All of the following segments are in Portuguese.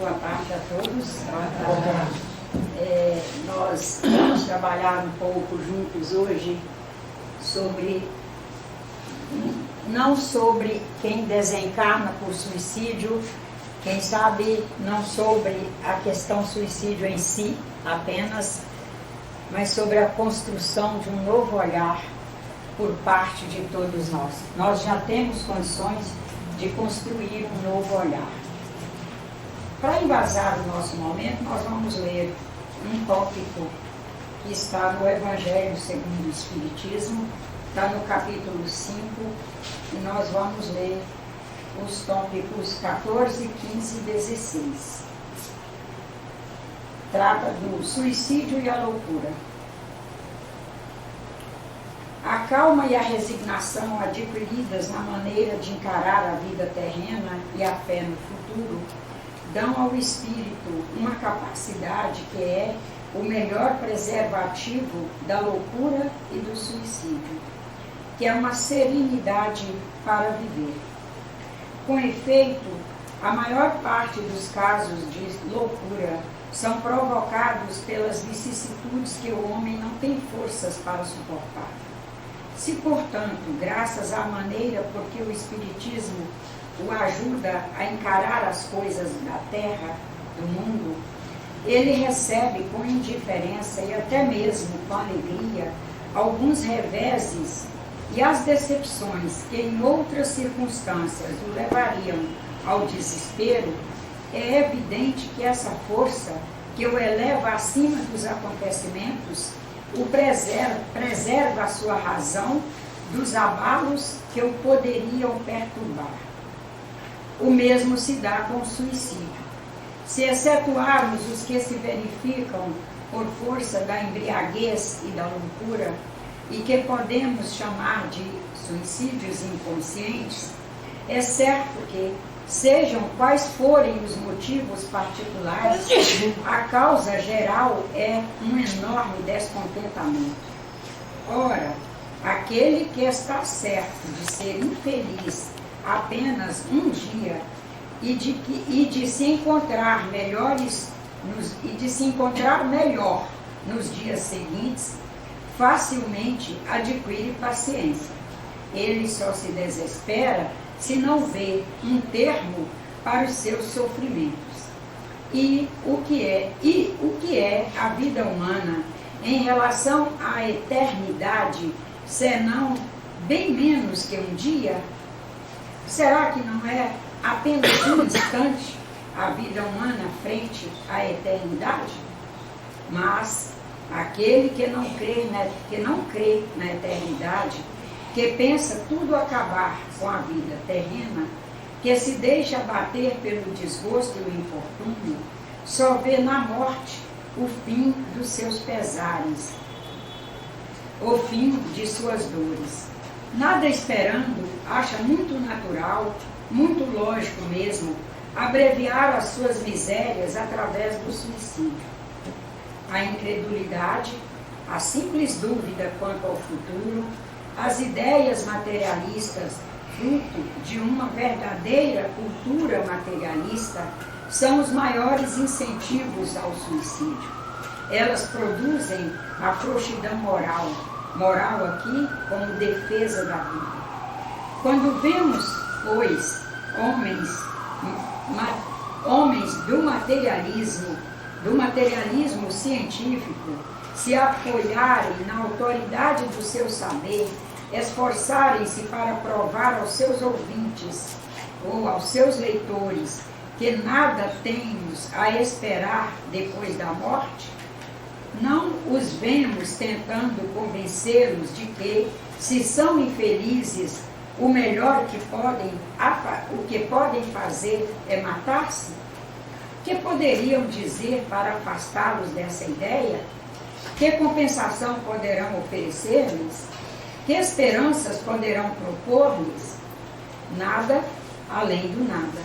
Boa tarde a todos. Nós vamos trabalhar um pouco juntos hoje não sobre quem desencarna por suicídio, quem sabe não sobre a questão suicídio em si apenas, mas sobre a construção de um novo olhar por parte de todos nós. Nós já temos condições de construir um novo olhar. Para embasar o nosso momento, nós vamos ler um tópico que está no Evangelho segundo o Espiritismo, está no capítulo 5, e nós vamos ler os tópicos 14, 15 e 16. Trata do suicídio e a loucura. A calma e a resignação adquiridas na maneira de encarar a vida terrena e a fé no futuro dão ao espírito uma capacidade que é o melhor preservativo da loucura e do suicídio, que é uma serenidade para viver. Com efeito, a maior parte dos casos de loucura são provocados pelas vicissitudes que o homem não tem forças para suportar. Se, portanto, graças à maneira por que o Espiritismo o ajuda a encarar as coisas da terra, do mundo, ele recebe com indiferença e até mesmo com alegria alguns reveses e as decepções que em outras circunstâncias o levariam ao desespero. É evidente que essa força que o eleva acima dos acontecimentos o preserva a sua razão dos abalos que o poderiam perturbar. O mesmo se dá com o suicídio. Se excetuarmos os que se verificam por força da embriaguez e da loucura, e que podemos chamar de suicídios inconscientes, é certo que, sejam quais forem os motivos particulares, a causa geral é um enorme descontentamento. Ora, aquele que está certo de ser infeliz apenas um dia e de se encontrar melhor nos dias seguintes, facilmente adquire paciência. Ele só se desespera se não vê um termo para os seus sofrimentos. E o que é a vida humana em relação à eternidade, senão bem menos que um dia? Será que não é apenas um instante a vida humana frente à eternidade? Mas aquele que não crê na eternidade, que pensa tudo acabar com a vida terrena, que se deixa abater pelo desgosto e o infortúnio, só vê na morte o fim dos seus pesares, o fim de suas dores. Nada esperando, acha muito natural, muito lógico mesmo, abreviar as suas misérias através do suicídio. A incredulidade, a simples dúvida quanto ao futuro, as ideias materialistas, fruto de uma verdadeira cultura materialista, são os maiores incentivos ao suicídio. Elas produzem a frouxidão moral aqui como defesa da vida. Quando vemos, pois, homens do materialismo científico se apoiarem na autoridade do seu saber, esforçarem-se para provar aos seus ouvintes ou aos seus leitores que nada temos a esperar depois da morte, não os vemos tentando convencê-los de que, se são infelizes, o melhor o que podem fazer é matar-se? Que poderiam dizer para afastá-los dessa ideia? Que compensação poderão oferecer-lhes? Que esperanças poderão propor-lhes? Nada além do nada.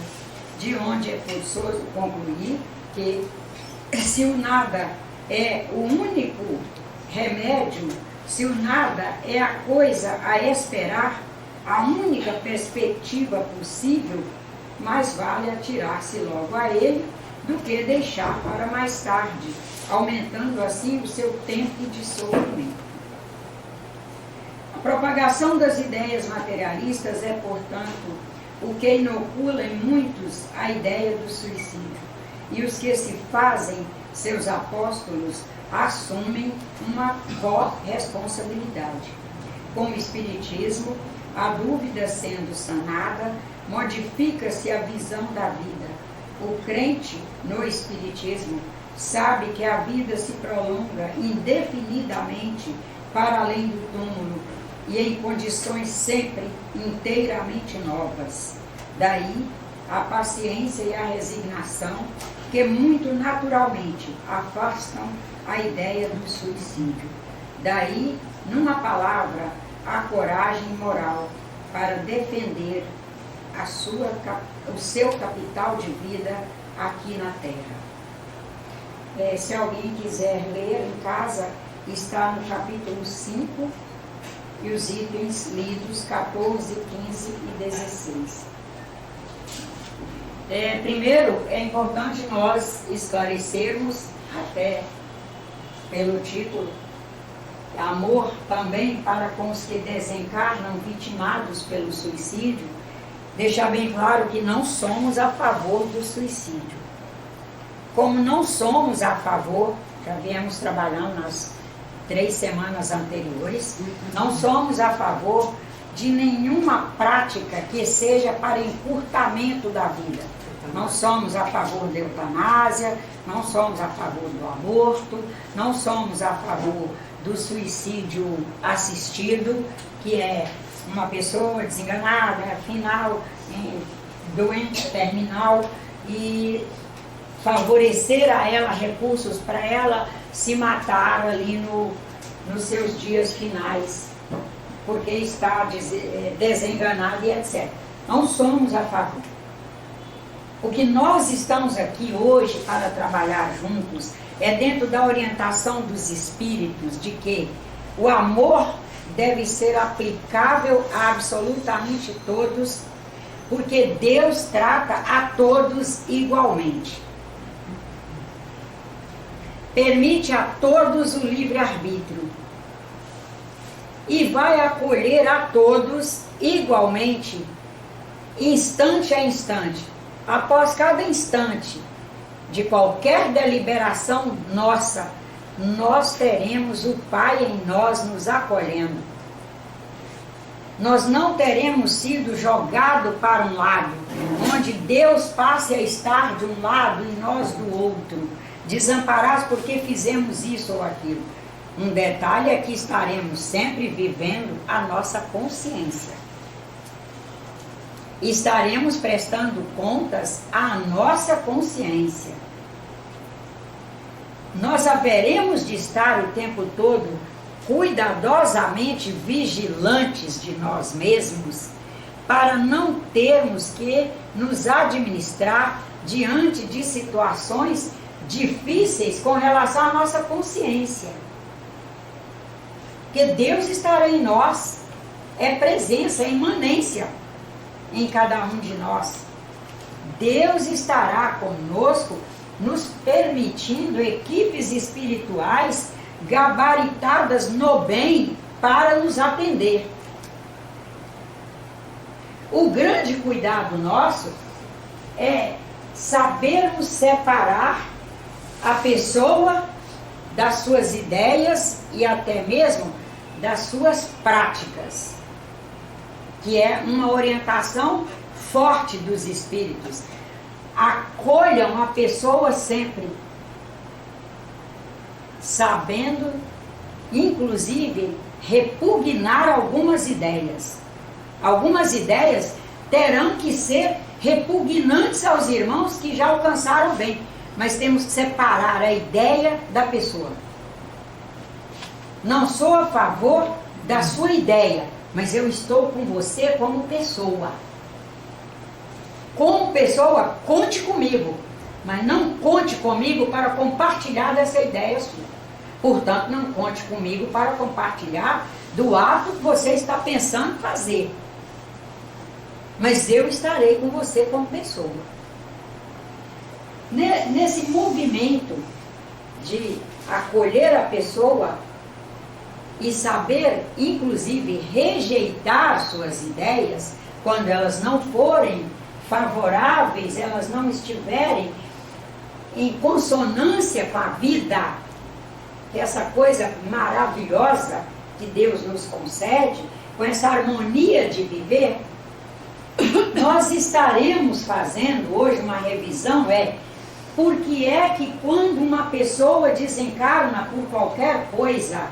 De onde é forçoso concluir que, se o nada é o único remédio, se o nada é a coisa a esperar, a única perspectiva possível, mais vale atirar-se logo a ele do que deixar para mais tarde, aumentando assim o seu tempo de sofrimento. A propagação das ideias materialistas é, portanto, o que inocula em muitos a ideia do suicídio. E os que se fazem seus apóstolos assumem uma corresponsabilidade. Com o Espiritismo, a dúvida sendo sanada, modifica-se a visão da vida. O crente no Espiritismo sabe que a vida se prolonga indefinidamente para além do túmulo e em condições sempre inteiramente novas. Daí a paciência e a resignação que muito naturalmente afastam a ideia do suicídio. Daí, numa palavra, a coragem moral para defender o seu capital de vida aqui na Terra. Se alguém quiser ler em casa, está no capítulo 5 e os itens lidos 14, 15 e 16. Primeiro, é importante nós esclarecermos, até pelo título, amor também para com os que desencarnam vitimados pelo suicídio, deixar bem claro que não somos a favor do suicídio. Como não somos a favor, já viemos trabalhando nas 3 semanas anteriores, não somos a favor de nenhuma prática que seja para encurtamento da vida. Não somos a favor da eutanásia, não somos a favor do aborto, não somos a favor do suicídio assistido, que é uma pessoa desenganada, afinal, doente, terminal, e favorecer a ela recursos para ela se matar ali nos seus dias finais, porque está desenganada e etc. Não somos a favor. O que nós estamos aqui hoje para trabalhar juntos é dentro da orientação dos espíritos de que o amor deve ser aplicável a absolutamente todos, porque Deus trata a todos igualmente. Permite a todos o livre-arbítrio e vai acolher a todos igualmente, instante a instante. Após cada instante de qualquer deliberação nossa, nós teremos o Pai em nós nos acolhendo. Nós não teremos sido jogados para um lado, onde Deus passe a estar de um lado e nós do outro, desamparados porque fizemos isso ou aquilo. Um detalhe é que estaremos sempre vivendo a nossa consciência. Estaremos prestando contas à nossa consciência. Nós haveremos de estar o tempo todo cuidadosamente vigilantes de nós mesmos, para não termos que nos administrar diante de situações difíceis com relação à nossa consciência. Porque Deus estará em nós, é presença, é imanência em cada um de nós. Deus estará conosco, nos permitindo equipes espirituais gabaritadas no bem para nos atender. O grande cuidado nosso é sabermos separar a pessoa das suas ideias e até mesmo das suas práticas, que é uma orientação forte dos espíritos. Acolham a pessoa sempre, sabendo, inclusive, repugnar algumas ideias. Algumas ideias terão que ser repugnantes aos irmãos que já alcançaram bem, mas temos que separar a ideia da pessoa. Não sou a favor da sua ideia, mas eu estou com você como pessoa. Como pessoa, conte comigo, mas não conte comigo para compartilhar dessa ideia sua. Portanto, não conte comigo para compartilhar do ato que você está pensando fazer. Mas eu estarei com você como pessoa. nesse movimento de acolher a pessoa e saber, inclusive, rejeitar suas ideias, quando elas não forem favoráveis, elas não estiverem em consonância com a vida, que é essa coisa maravilhosa que Deus nos concede, com essa harmonia de viver, nós estaremos fazendo hoje uma revisão, por que é que quando uma pessoa desencarna por qualquer coisa,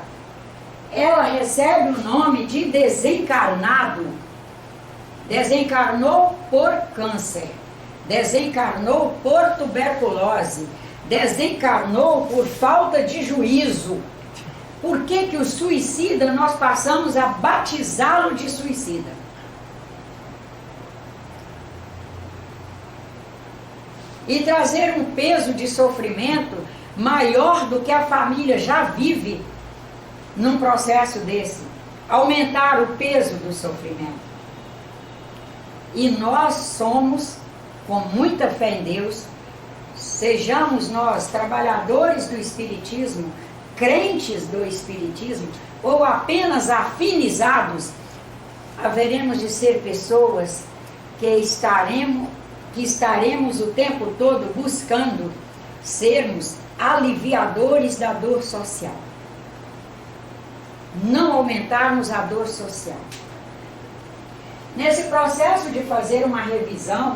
ela recebe o nome de desencarnado. Desencarnou por câncer, desencarnou por tuberculose, desencarnou por falta de juízo. Por que que o suicida nós passamos a batizá-lo de suicida? E trazer um peso de sofrimento maior do que a família já vive num processo desse. Aumentar o peso do sofrimento. E nós somos, com muita fé em Deus, sejamos nós trabalhadores do Espiritismo, crentes do Espiritismo, ou apenas afinizados, haveremos de ser pessoas que estaremos o tempo todo buscando sermos aliviadores da dor social. Não aumentarmos a dor social. Nesse processo de fazer uma revisão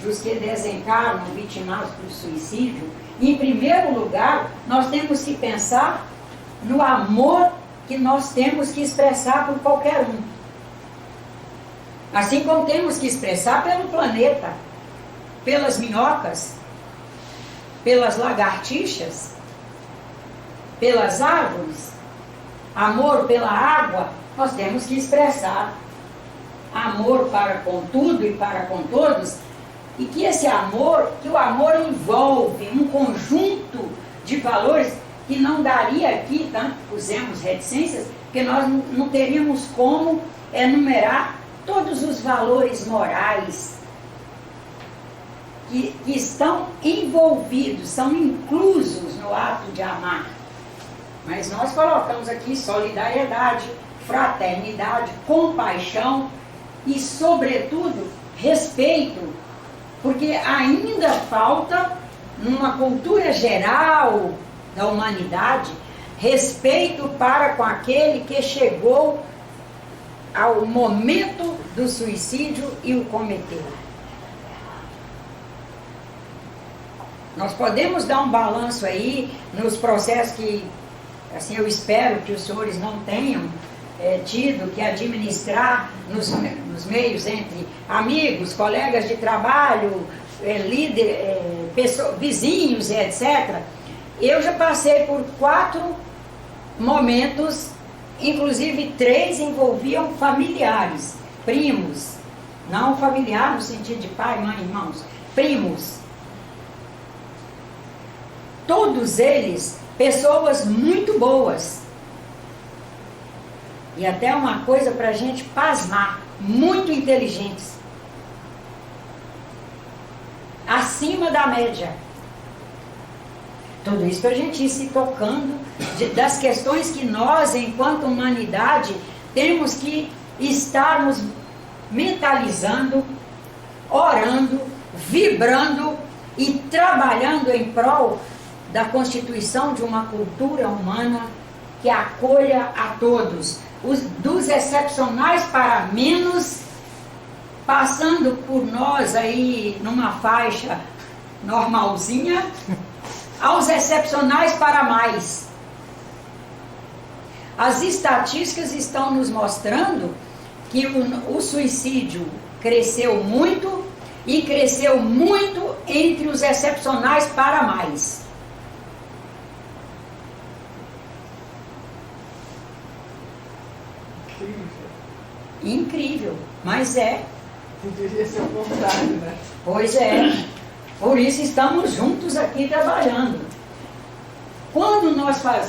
dos que desencarnam vitimados por suicídio, em primeiro lugar, nós temos que pensar no amor que nós temos que expressar por qualquer um. Assim como temos que expressar pelo planeta, pelas minhocas, pelas lagartixas, pelas árvores, amor pela água, nós temos que expressar amor para com tudo e para com todos, e que esse amor, que o amor envolve um conjunto de valores que não daria aqui, tanto pusemos reticências, porque nós não teríamos como enumerar todos os valores morais que estão envolvidos, são inclusos no ato de amar. Mas nós colocamos aqui solidariedade, fraternidade, compaixão e, sobretudo, respeito, porque ainda falta, numa cultura geral da humanidade, respeito para com aquele que chegou ao momento do suicídio e o cometeu. Nós podemos dar um balanço aí nos processos que, assim, eu espero que os senhores não tenham tido que administrar nos meios entre amigos, colegas de trabalho, vizinhos, etc. Eu já passei por 4 momentos, inclusive 3 envolviam familiares, primos, não familiar no sentido de pai, mãe, irmãos, primos. Todos eles, pessoas muito boas. E até uma coisa para a gente pasmar, muito inteligentes. Acima da média. Tudo isso para a gente ir se tocando das questões que nós, enquanto humanidade, temos que estarmos mentalizando, orando, vibrando e trabalhando em prol da constituição de uma cultura humana que acolha a todos, dos excepcionais para menos, passando por nós aí numa faixa normalzinha, aos excepcionais para mais. As estatísticas estão nos mostrando que o suicídio cresceu muito e cresceu muito entre os excepcionais para mais. Incrível, mas é. Deveria ser o contrário, né? Pois é. Por isso estamos juntos aqui trabalhando.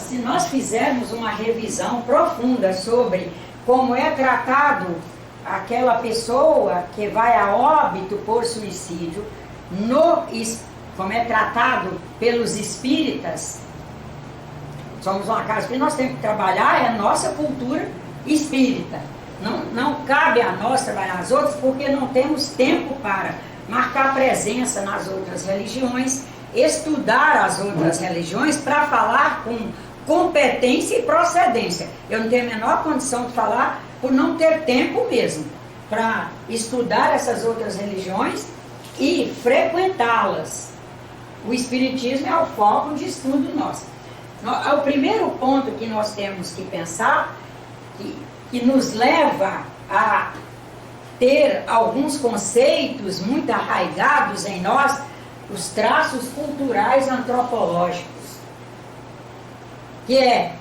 Se nós fizermos uma revisão profunda sobre como é tratado aquela pessoa que vai a óbito por suicídio como é tratado pelos espíritas, somos uma casa que nós temos que trabalhar, é a nossa cultura espírita. Não cabe a nós trabalhar as outras, porque não temos tempo para marcar presença nas outras religiões, estudar as outras religiões para falar com competência e procedência. Eu não tenho a menor condição de falar por não ter tempo mesmo para estudar essas outras religiões e frequentá-las. O Espiritismo é o foco de estudo nosso. O primeiro ponto que nós temos que pensar, que nos leva a ter alguns conceitos muito arraigados em nós, os traços culturais antropológicos, que é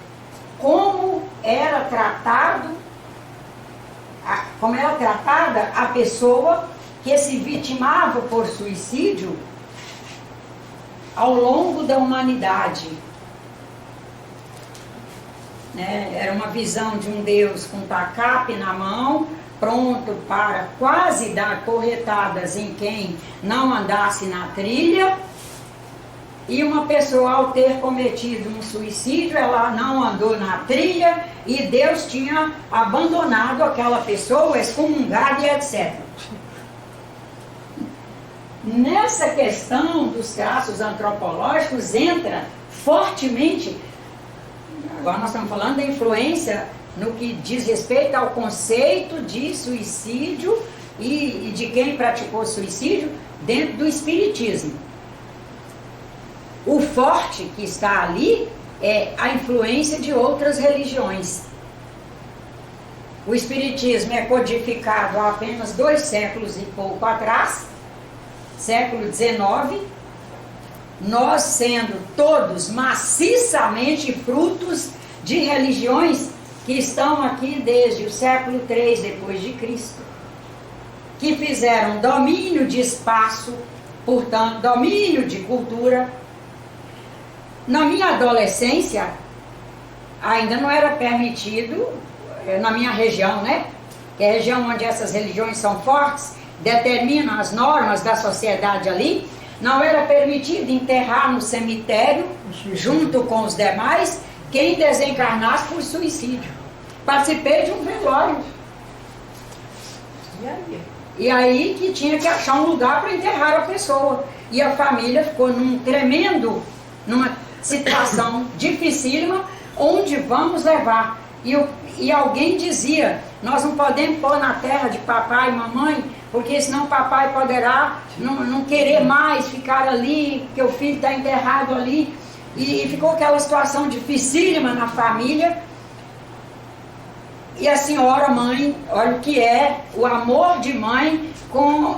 como era tratada a pessoa que se vitimava por suicídio ao longo da humanidade. Era uma visão de um Deus com tacape na mão, pronto para quase dar corretadas em quem não andasse na trilha, e uma pessoa, ao ter cometido um suicídio, ela não andou na trilha e Deus tinha abandonado aquela pessoa, excomungado e etc. Nessa questão dos traços antropológicos entra fortemente, agora nós estamos falando da influência no que diz respeito ao conceito de suicídio e de quem praticou suicídio dentro do Espiritismo. O forte que está ali é a influência de outras religiões. O Espiritismo é codificado há apenas 2 séculos e pouco atrás, século XIX, nós sendo todos maciçamente frutos de religiões que estão aqui desde o século III depois de Cristo, que fizeram domínio de espaço, portanto, domínio de cultura. Na minha adolescência, ainda não era permitido, na minha região, que é a região onde essas religiões são fortes, determinam as normas da sociedade ali, não era permitido enterrar no cemitério, junto com os demais, quem desencarnasse por suicídio. Participei de um velório. E aí que tinha que achar um lugar para enterrar a pessoa. E a família ficou numa situação dificílima, onde vamos levar. E alguém dizia, nós não podemos pôr na terra de papai e mamãe, porque senão papai poderá não querer mais ficar ali, porque o filho está enterrado ali. E ficou aquela situação dificílima na família. E a senhora mãe, olha o que é o amor de mãe, com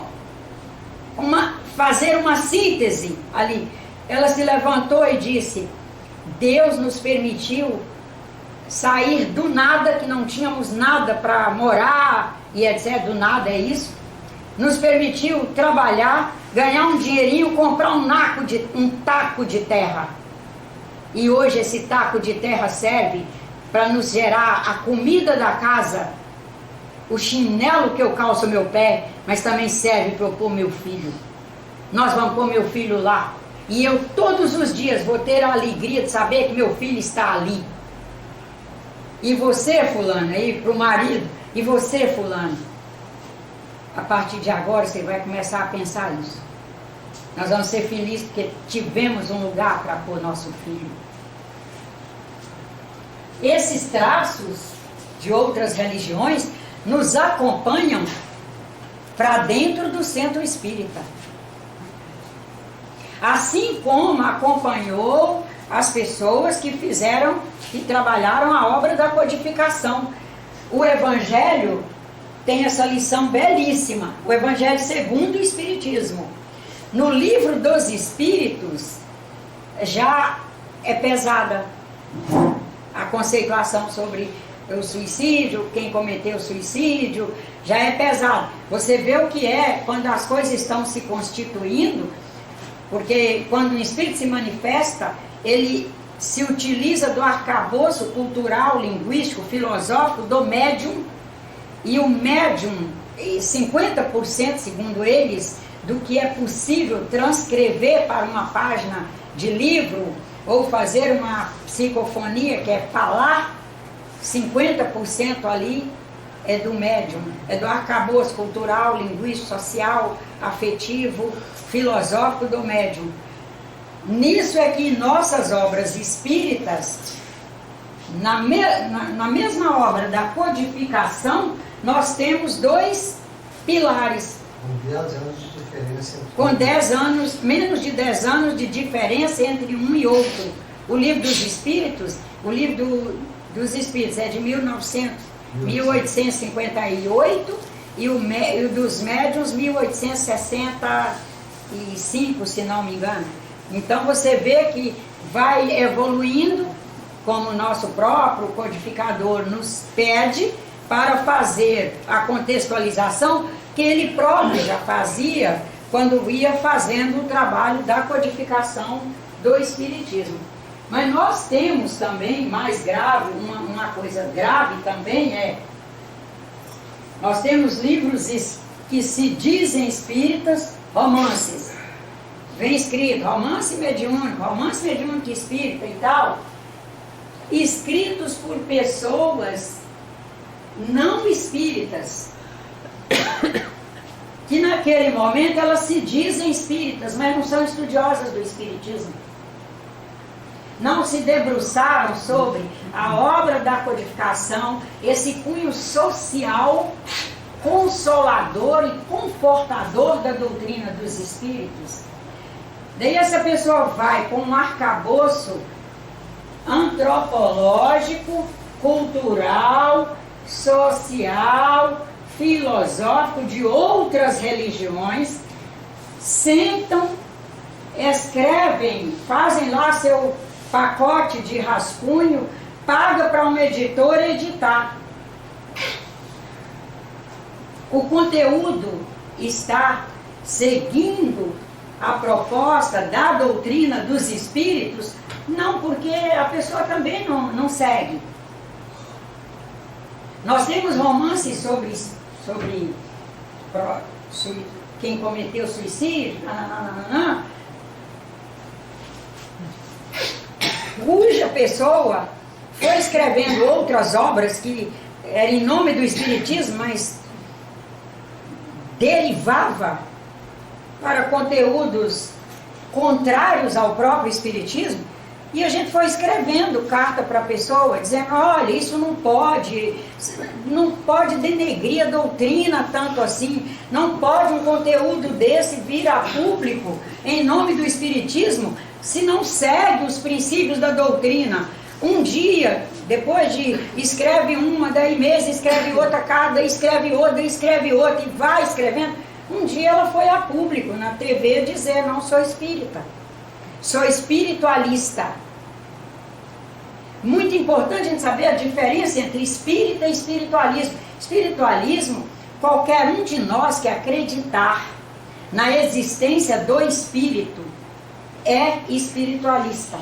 fazer uma síntese ali. Ela se levantou e disse, Deus nos permitiu sair do nada, que não tínhamos nada para morar, e etc, do nada é isso. Nos permitiu trabalhar, ganhar um dinheirinho, comprar um taco de terra. E hoje esse taco de terra serve para nos gerar a comida da casa, o chinelo que eu calço no meu pé, mas também serve para eu pôr meu filho. Nós vamos pôr meu filho lá. E eu todos os dias vou ter a alegria de saber que meu filho está ali. E você, fulano, aí para o marido, e você, fulano, a partir de agora você vai começar a pensar isso. Nós vamos ser felizes porque tivemos um lugar para pôr nosso filho. Esses traços de outras religiões nos acompanham para dentro do centro espírita. Assim como acompanhou as pessoas que trabalharam a obra da codificação. O Evangelho tem essa lição belíssima, o Evangelho segundo o Espiritismo. No livro dos Espíritos já é pesada a conceituação sobre o suicídio, quem cometeu o suicídio, já é pesado. Você vê o que é quando as coisas estão se constituindo, porque quando o espírito se manifesta, ele se utiliza do arcabouço cultural, linguístico, filosófico do médium, e o médium, 50%, segundo eles, do que é possível transcrever para uma página de livro ou fazer uma psicofonia, que é falar, 50% ali é do médium, é do arcabouço cultural, linguístico, social, afetivo, filosófico do médium. Nisso é que nossas obras espíritas, na mesma obra da codificação, nós temos 2 pilares. Com 10 anos de diferença. Com 10 anos, menos de 10 anos de diferença entre um e outro. O livro dos Espíritos, o livro dos Espíritos é de 1858 e o dos Médiuns 1865, se não me engano. Então você vê que vai evoluindo, como o nosso próprio codificador nos pede, para fazer a contextualização que ele próprio já fazia quando ia fazendo o trabalho da codificação do Espiritismo. Mas nós temos também, mais grave, uma coisa grave também nós temos livros que se dizem espíritas, romances. Vem escrito, romance mediúnico espírita e tal, escritos por pessoas não espíritas, que naquele momento elas se dizem espíritas, mas não são estudiosas do espiritismo. Não se debruçaram sobre a obra da codificação, esse cunho social, consolador e confortador da doutrina dos espíritos. Daí essa pessoa vai com um arcabouço antropológico, cultural, social, filosófico de outras religiões, sentam, escrevem, fazem lá seu pacote de rascunho, paga para uma editora editar. O conteúdo está seguindo a proposta da doutrina dos espíritos, não, porque a pessoa também não segue. Nós temos romances sobre quem cometeu suicídio, cuja pessoa foi escrevendo outras obras que eram em nome do espiritismo, mas derivava para conteúdos contrários ao próprio espiritismo, e a gente foi escrevendo carta para a pessoa, dizendo, olha, isso não pode denegrir a doutrina tanto assim, não pode um conteúdo desse vir a público em nome do espiritismo, se não segue os princípios da doutrina. Um dia, depois de escreve uma, daí mês escreve outra, cada escreve outra e vai escrevendo. Um dia ela foi a público na TV dizer, não sou espírita, sou espiritualista. Muito importante a gente saber a diferença entre espírita e espiritualismo. Espiritualismo, qualquer um de nós que acreditar na existência do espírito é espiritualista.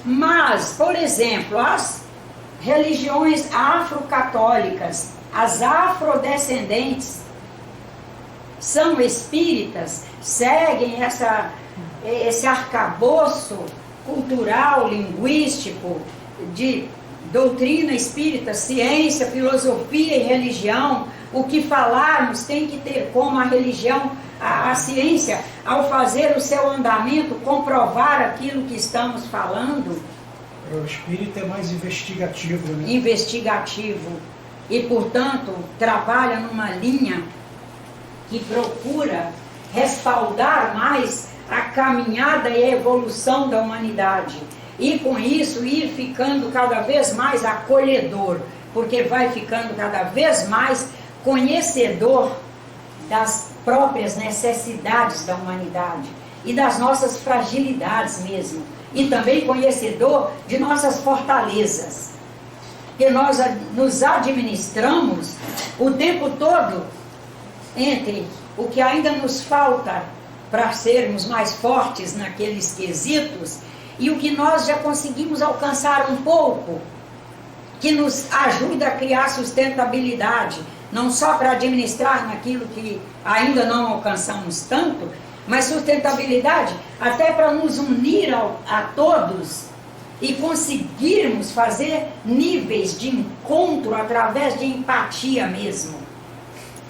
Mas, por exemplo, as religiões afrocatólicas, as afrodescendentes, são espíritas, seguem esse arcabouço cultural, linguístico, de doutrina espírita, ciência, filosofia e religião. O que falarmos tem que ter como a religião, a ciência, ao fazer o seu andamento, comprovar aquilo que estamos falando. O espírito é mais investigativo, né? Investigativo. E, portanto, trabalha numa linha que procura respaldar mais a caminhada e a evolução da humanidade. E, com isso, ir ficando cada vez mais acolhedor, porque vai ficando cada vez mais conhecedor das próprias necessidades da humanidade e das nossas fragilidades mesmo. E também conhecedor de nossas fortalezas, que nós nos administramos o tempo todo entre o que ainda nos falta para sermos mais fortes naqueles quesitos e o que nós já conseguimos alcançar um pouco, que nos ajuda a criar sustentabilidade não só para administrar naquilo que ainda não alcançamos tanto, mas sustentabilidade até para nos unir a todos e conseguirmos fazer níveis de encontro através de empatia mesmo.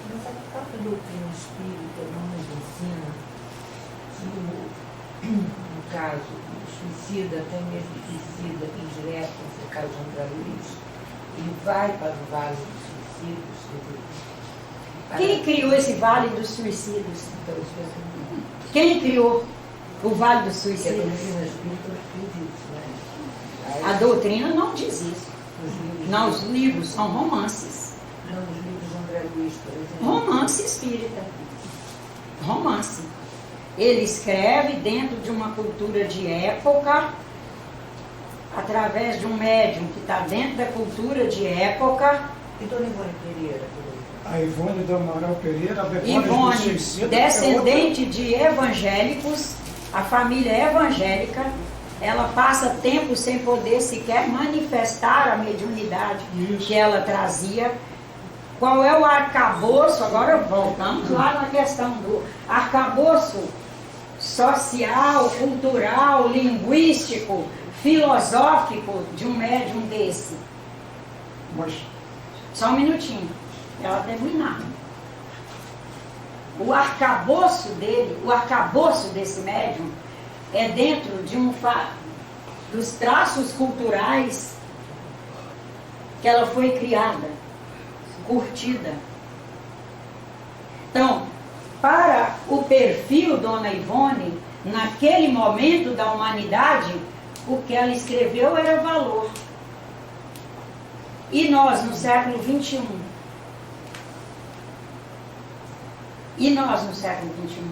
Mas a própria doutrina espírita não nos ensina que, no caso, o suicida, até mesmo o suicida indireto, no caso de André Luiz, ele vai para o vale dos suicídios. Quem criou esse vale dos suicídios? Então, isso é Quem criou o vale dos que a suicídios? doutrina espírita diz isso, né? A doutrina não diz isso. Nos livros, Não, os livros são romances. não, nos livros de André Luiz, por exemplo. Romance espírita. Romance. Ele escreve dentro de uma cultura de época, através de um médium que está dentro da cultura de época. E Dona Ivone Pereira, por exemplo? A Ivone do Amaral Pereira, a Memórias do Ivone, Suicida, descendente de evangélicos, a família é evangélica, ela passa tempo sem poder sequer manifestar a mediunidade Isso. que ela trazia. Qual é o arcabouço? Agora voltamos lá na questão do arcabouço social, cultural, linguístico, filosófico de um médium desse. Mas Só um minutinho, ela terminar. O arcabouço dele, o arcabouço desse médium é dentro de dos traços culturais que ela foi criada, curtida. Então, para o perfil Dona Ivone, naquele momento da humanidade, o que ela escreveu era valor. E nós, no século XXI? E nós, no século XXI?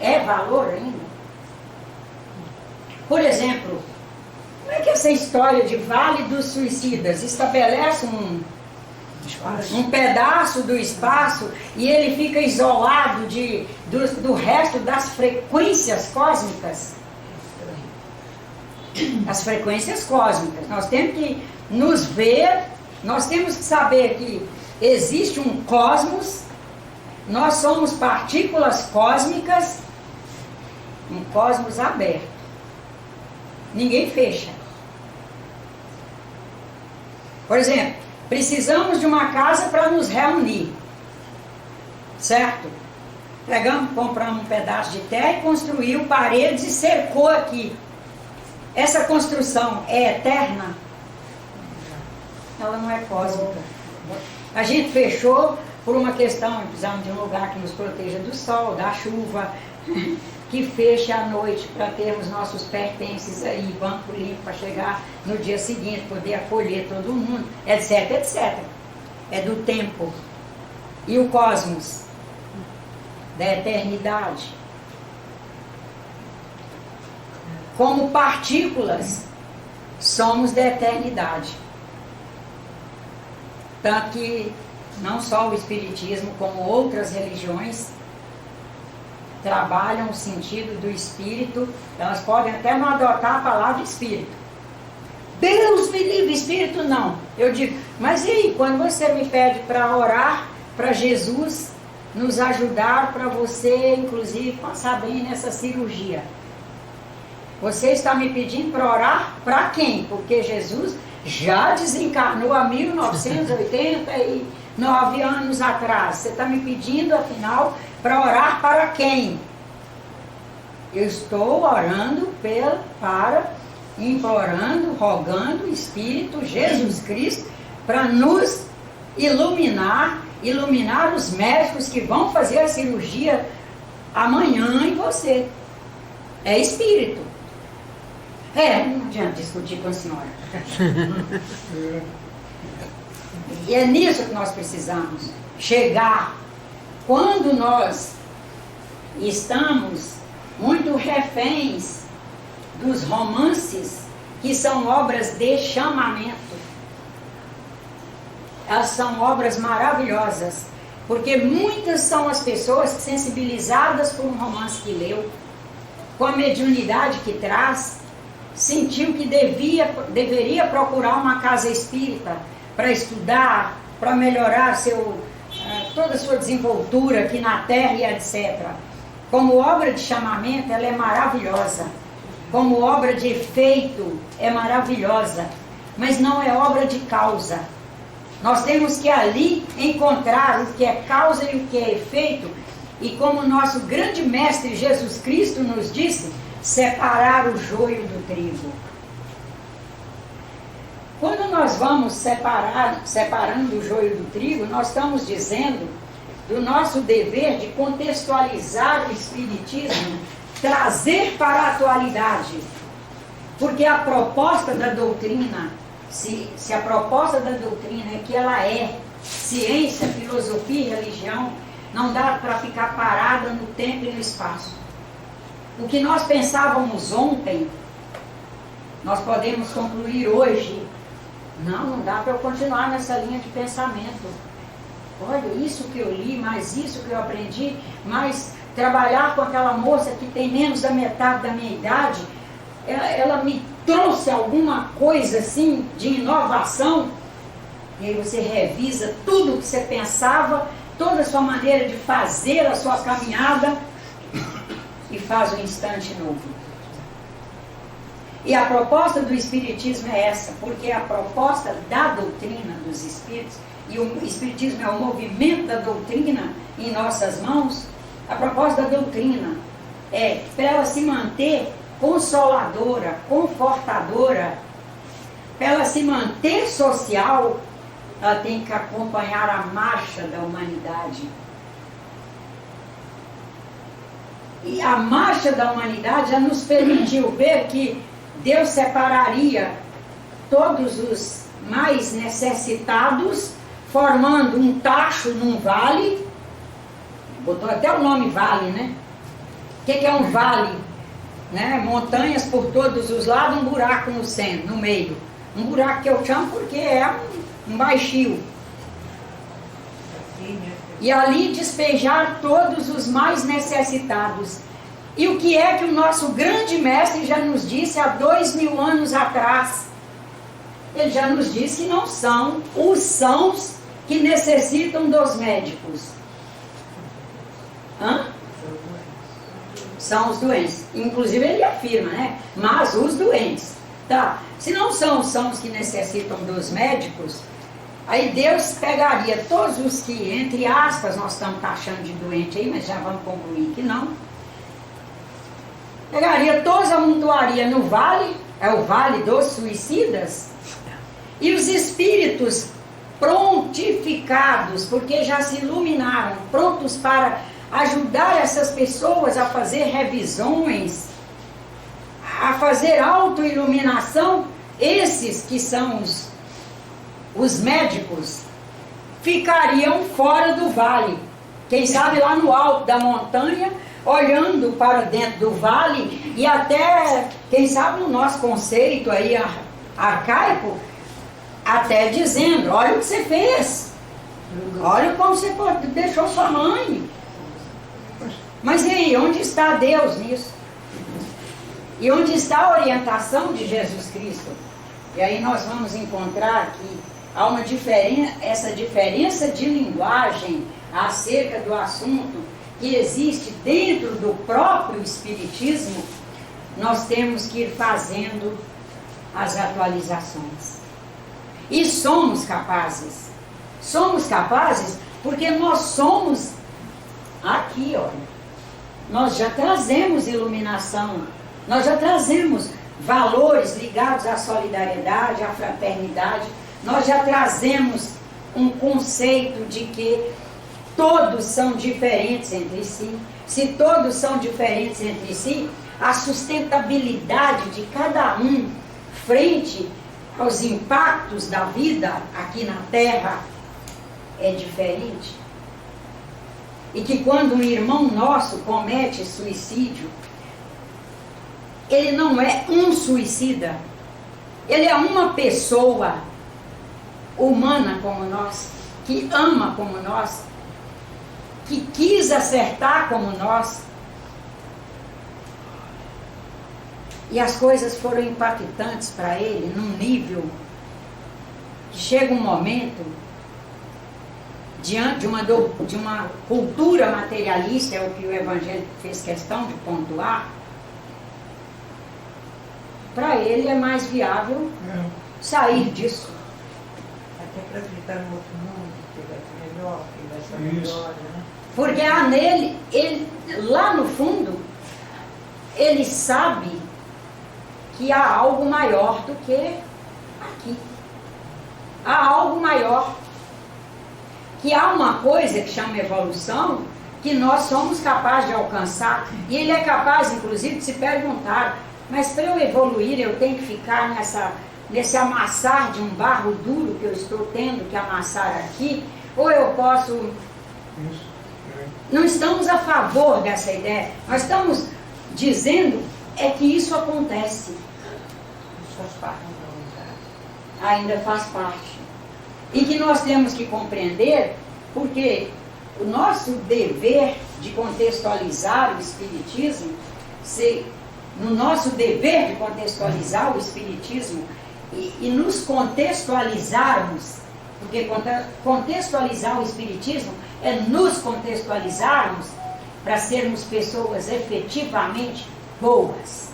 É valor ainda? Por exemplo, como é que essa história de Vale dos Suicidas estabelece um pedaço do espaço e ele fica isolado do resto das frequências cósmicas? As frequências cósmicas. Nós temos que nos ver, nós temos que saber que existe um cosmos, nós somos partículas cósmicas, um cosmos aberto. Ninguém fecha. Por exemplo, precisamos de uma casa para nos reunir, certo? Compramos um pedaço de terra e construiu paredes e cercou aqui. Essa construção é eterna? Ela não é cósmica. A gente fechou por uma questão, precisamos de um lugar que nos proteja do sol, da chuva, que feche à noite para termos nossos pertences aí, banco limpo para chegar no dia seguinte, poder acolher todo mundo, etc, etc. É do tempo. E o cosmos? Da eternidade. Como partículas, somos da eternidade. Tanto que não só o Espiritismo, como outras religiões, trabalham o sentido do espírito. Elas podem até não adotar a palavra espírito. Deus me livre, espírito não. Eu digo, mas e aí, quando você me pede para orar para Jesus nos ajudar, para você, inclusive, passar bem nessa cirurgia, você está me pedindo para orar para quem? Porque Jesus já desencarnou há 1989 anos atrás. Você está me pedindo, afinal, para orar para quem? Eu estou orando implorando, rogando o Espírito Jesus Cristo para nos iluminar os médicos que vão fazer a cirurgia amanhã em você. É Espírito. Não adianta discutir com a senhora. E é nisso que nós precisamos chegar. Quando nós estamos muito reféns dos romances, que são obras de chamamento, elas são obras maravilhosas, porque muitas são as pessoas sensibilizadas por um romance que leu, com a mediunidade que traz, sentiu que deveria procurar uma casa espírita para estudar, para melhorar toda a sua desenvoltura aqui na terra e etc. Como obra de chamamento, ela é maravilhosa. Como obra de efeito, é maravilhosa. Mas não é obra de causa. Nós temos que ali encontrar o que é causa e o que é efeito. E como nosso grande mestre Jesus Cristo nos disse, separar o joio do trigo. Quando nós vamos separando o joio do trigo, nós estamos dizendo do nosso dever de contextualizar o Espiritismo, trazer para a atualidade. Porque a proposta da doutrina, se a proposta da doutrina é que ela é ciência, filosofia e religião, não dá para ficar parada no tempo e no espaço. O que nós pensávamos ontem, nós podemos concluir hoje. Não dá para eu continuar nessa linha de pensamento. Olha, isso que eu li, mais isso que eu aprendi, mais trabalhar com aquela moça que tem menos da metade da minha idade, ela me trouxe alguma coisa assim de inovação. E aí você revisa tudo o que você pensava, toda a sua maneira de fazer a sua caminhada e faz um instante novo. E a proposta do Espiritismo é essa, porque a proposta da doutrina dos Espíritos, e o Espiritismo é o movimento da doutrina em nossas mãos, a proposta da doutrina é para ela se manter consoladora, confortadora, para ela se manter social, ela tem que acompanhar a marcha da humanidade. E a marcha da humanidade já nos permitiu ver que Deus separaria todos os mais necessitados, formando um tacho num vale. Botou até o nome vale, né? O que é um vale? Né? Montanhas por todos os lados, um buraco no centro, no meio. Um buraco que eu chamo porque é um baixio. E ali despejar todos os mais necessitados. E o que é que o nosso grande mestre já nos disse há 2000 anos atrás? Ele já nos disse que não são os sãos que necessitam dos médicos. São os doentes. Inclusive ele afirma, né? Mas os doentes. Tá. Se não são os sãos que necessitam dos médicos, aí Deus pegaria todos os que, entre aspas, nós estamos taxando de doente aí, mas já vamos concluir que não. Pegaria todos, amontoaria no vale, é o vale dos suicidas, e os espíritos prontificados, porque já se iluminaram, prontos para ajudar essas pessoas a fazer revisões, a fazer autoiluminação, esses que são os médicos, ficariam fora do vale, quem sabe lá no alto da montanha, olhando para dentro do vale, e até, quem sabe no nosso conceito aí arcaico, até dizendo, olha o que você fez, olha como você deixou sua mãe. Mas e aí, onde está Deus nisso? E onde está a orientação de Jesus Cristo? E aí nós vamos encontrar que há uma essa diferença de linguagem acerca do assunto que existe dentro do próprio Espiritismo. Nós temos que ir fazendo as atualizações. E somos capazes. Somos capazes porque nós somos aqui, olha. Nós já trazemos iluminação. Nós já trazemos valores ligados à solidariedade, à fraternidade. Nós já trazemos um conceito de que todos são diferentes entre si. Se todos são diferentes entre si, a sustentabilidade de cada um frente aos impactos da vida aqui na Terra é diferente. E que quando um irmão nosso comete suicídio, ele não é um suicida, ele é uma pessoa humana como nós, que ama como nós, que quis acertar como nós. E as coisas foram impactantes para ele num nível que chega um momento diante de uma cultura materialista, é o que o Evangelho fez questão de pontuar, para ele é mais viável sair disso. Até para acreditar no outro mundo, que vai ser melhor, que vai ser melhor, né? Porque há nele, lá no fundo, ele sabe que há algo maior do que aqui. Há algo maior. Que há uma coisa que chama evolução, que nós somos capazes de alcançar. E ele é capaz, inclusive, de se perguntar, mas para eu evoluir, eu tenho que ficar nesse amassar de um barro duro que eu estou tendo que amassar aqui, ou eu posso... Não estamos a favor dessa ideia, nós estamos dizendo é que isso acontece. Isso faz parte da humanidade. Ainda faz parte. E que nós temos que compreender, porque o nosso dever de contextualizar o Espiritismo, no nosso dever de contextualizar o Espiritismo e nos contextualizarmos, porque contextualizar o Espiritismo é nos contextualizarmos para sermos pessoas efetivamente boas.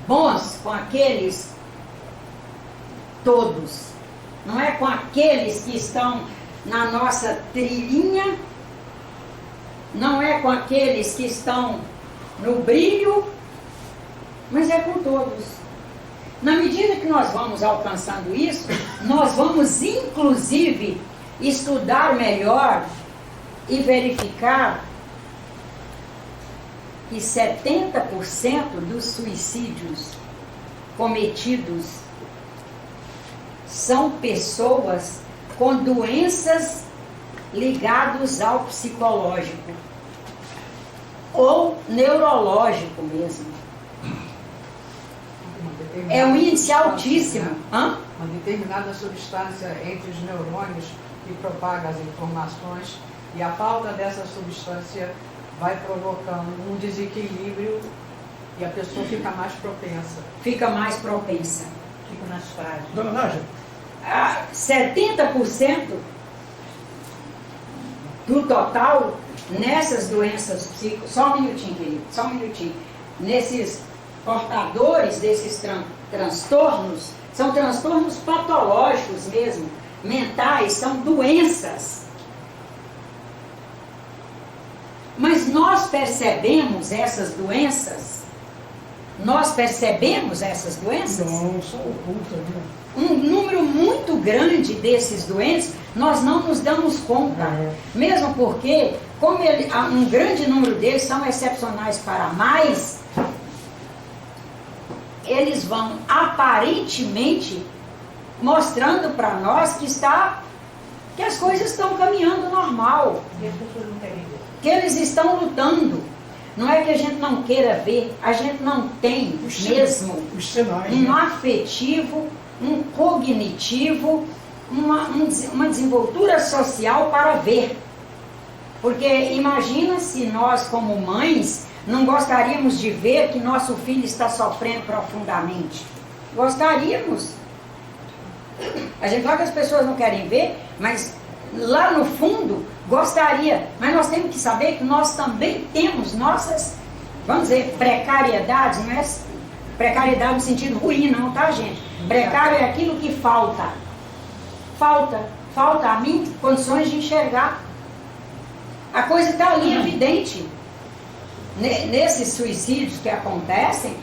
Bons com aqueles todos, não é com aqueles que estão na nossa trilhinha, não é com aqueles que estão no brilho, mas é com todos. Na medida que nós vamos alcançando isso, nós vamos inclusive estudar melhor e verificar que 70% dos suicídios cometidos são pessoas com doenças ligadas ao psicológico ou neurológico mesmo. É um índice altíssimo. Uma determinada substância entre os neurônios que propaga as informações, e a falta dessa substância vai provocando um desequilíbrio e a pessoa fica mais propensa. Fica mais propensa. Fica mais frágil. Dona Nádia, 70% do total nessas doenças psíquicas, só um minutinho, querido, só um minutinho, nesses portadores desses transtornos, são transtornos patológicos mesmo, mentais, são doenças. Mas nós percebemos essas doenças? Nós percebemos essas doenças? não, só oculta, né? Um número muito grande desses doentes, nós não nos damos conta. Mesmo porque, como um grande número deles são excepcionais para mais, eles vão aparentemente mostrando para nós que as coisas estão caminhando normal. E as pessoas não querem ver. Que eles estão lutando. Não é que a gente não queira ver, a gente não tem mesmo Os sinais, um né? afetivo, um cognitivo, uma desenvoltura social para ver. Porque imagina se nós, como mães, não gostaríamos de ver que nosso filho está sofrendo profundamente. Gostaríamos. A gente fala que as pessoas não querem ver, mas lá no fundo gostaria. Mas nós temos que saber que nós também temos nossas, vamos dizer, precariedades. Não é precariedade no sentido ruim não, tá, gente? Precário é aquilo que falta. Falta a mim condições de enxergar. A coisa está ali evidente. Nesses suicídios que acontecem,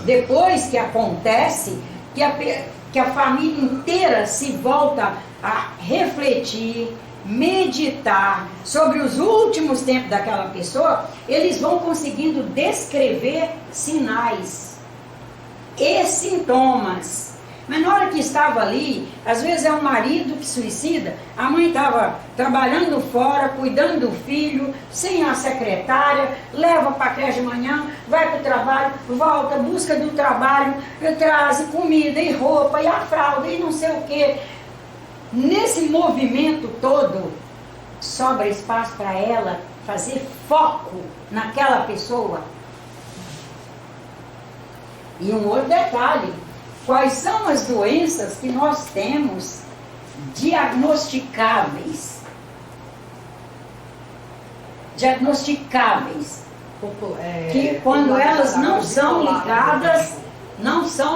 depois que acontece, que a família inteira se volta a refletir, meditar sobre os últimos tempos daquela pessoa, eles vão conseguindo descrever sinais e sintomas. Mas na hora que estava ali, às vezes é um marido que suicida, a mãe estava trabalhando fora, cuidando do filho, sem a secretária, leva para a creche de manhã, vai para o trabalho, volta, busca do trabalho, traz comida e roupa, e a fralda, e não sei o quê. Nesse movimento todo, sobra espaço para ela fazer foco naquela pessoa. E um outro detalhe, quais são as doenças que nós temos diagnosticáveis. Diagnosticáveis. Que quando elas não são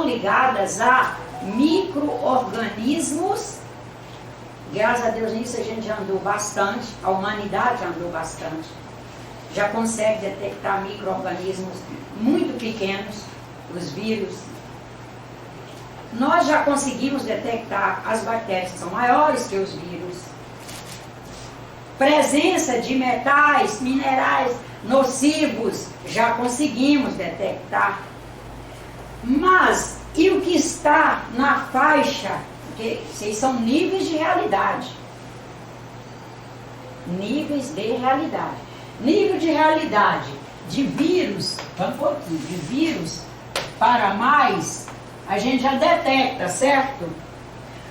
ligadas a micro-organismos, graças a Deus nisso a gente já andou bastante, a humanidade já andou bastante, já consegue detectar micro-organismos muito pequenos, os vírus. Nós já conseguimos detectar as bactérias que são maiores que os vírus. Presença de metais, minerais nocivos, já conseguimos detectar. Mas, e o que está na faixa? Porque vocês são níveis de realidade. Níveis de realidade. Nível de realidade de vírus, vamos por aqui, de vírus para mais, a gente já detecta, certo?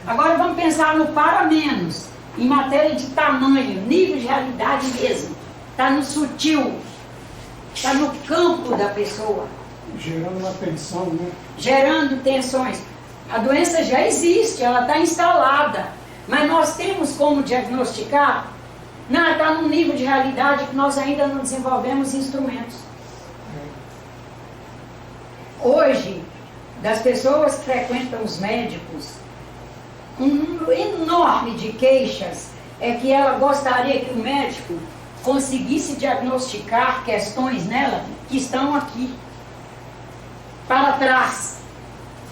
Agora vamos pensar no para menos, em matéria de tamanho, nível de realidade mesmo. Está no sutil, está no campo da pessoa. Gerando uma tensão, né? Gerando tensões. A doença já existe, ela está instalada. Mas nós temos como diagnosticar? Não, está num nível de realidade que nós ainda não desenvolvemos instrumentos. Hoje, das pessoas que frequentam os médicos, um número enorme de queixas é que ela gostaria que o médico conseguisse diagnosticar questões nela que estão aqui, para trás,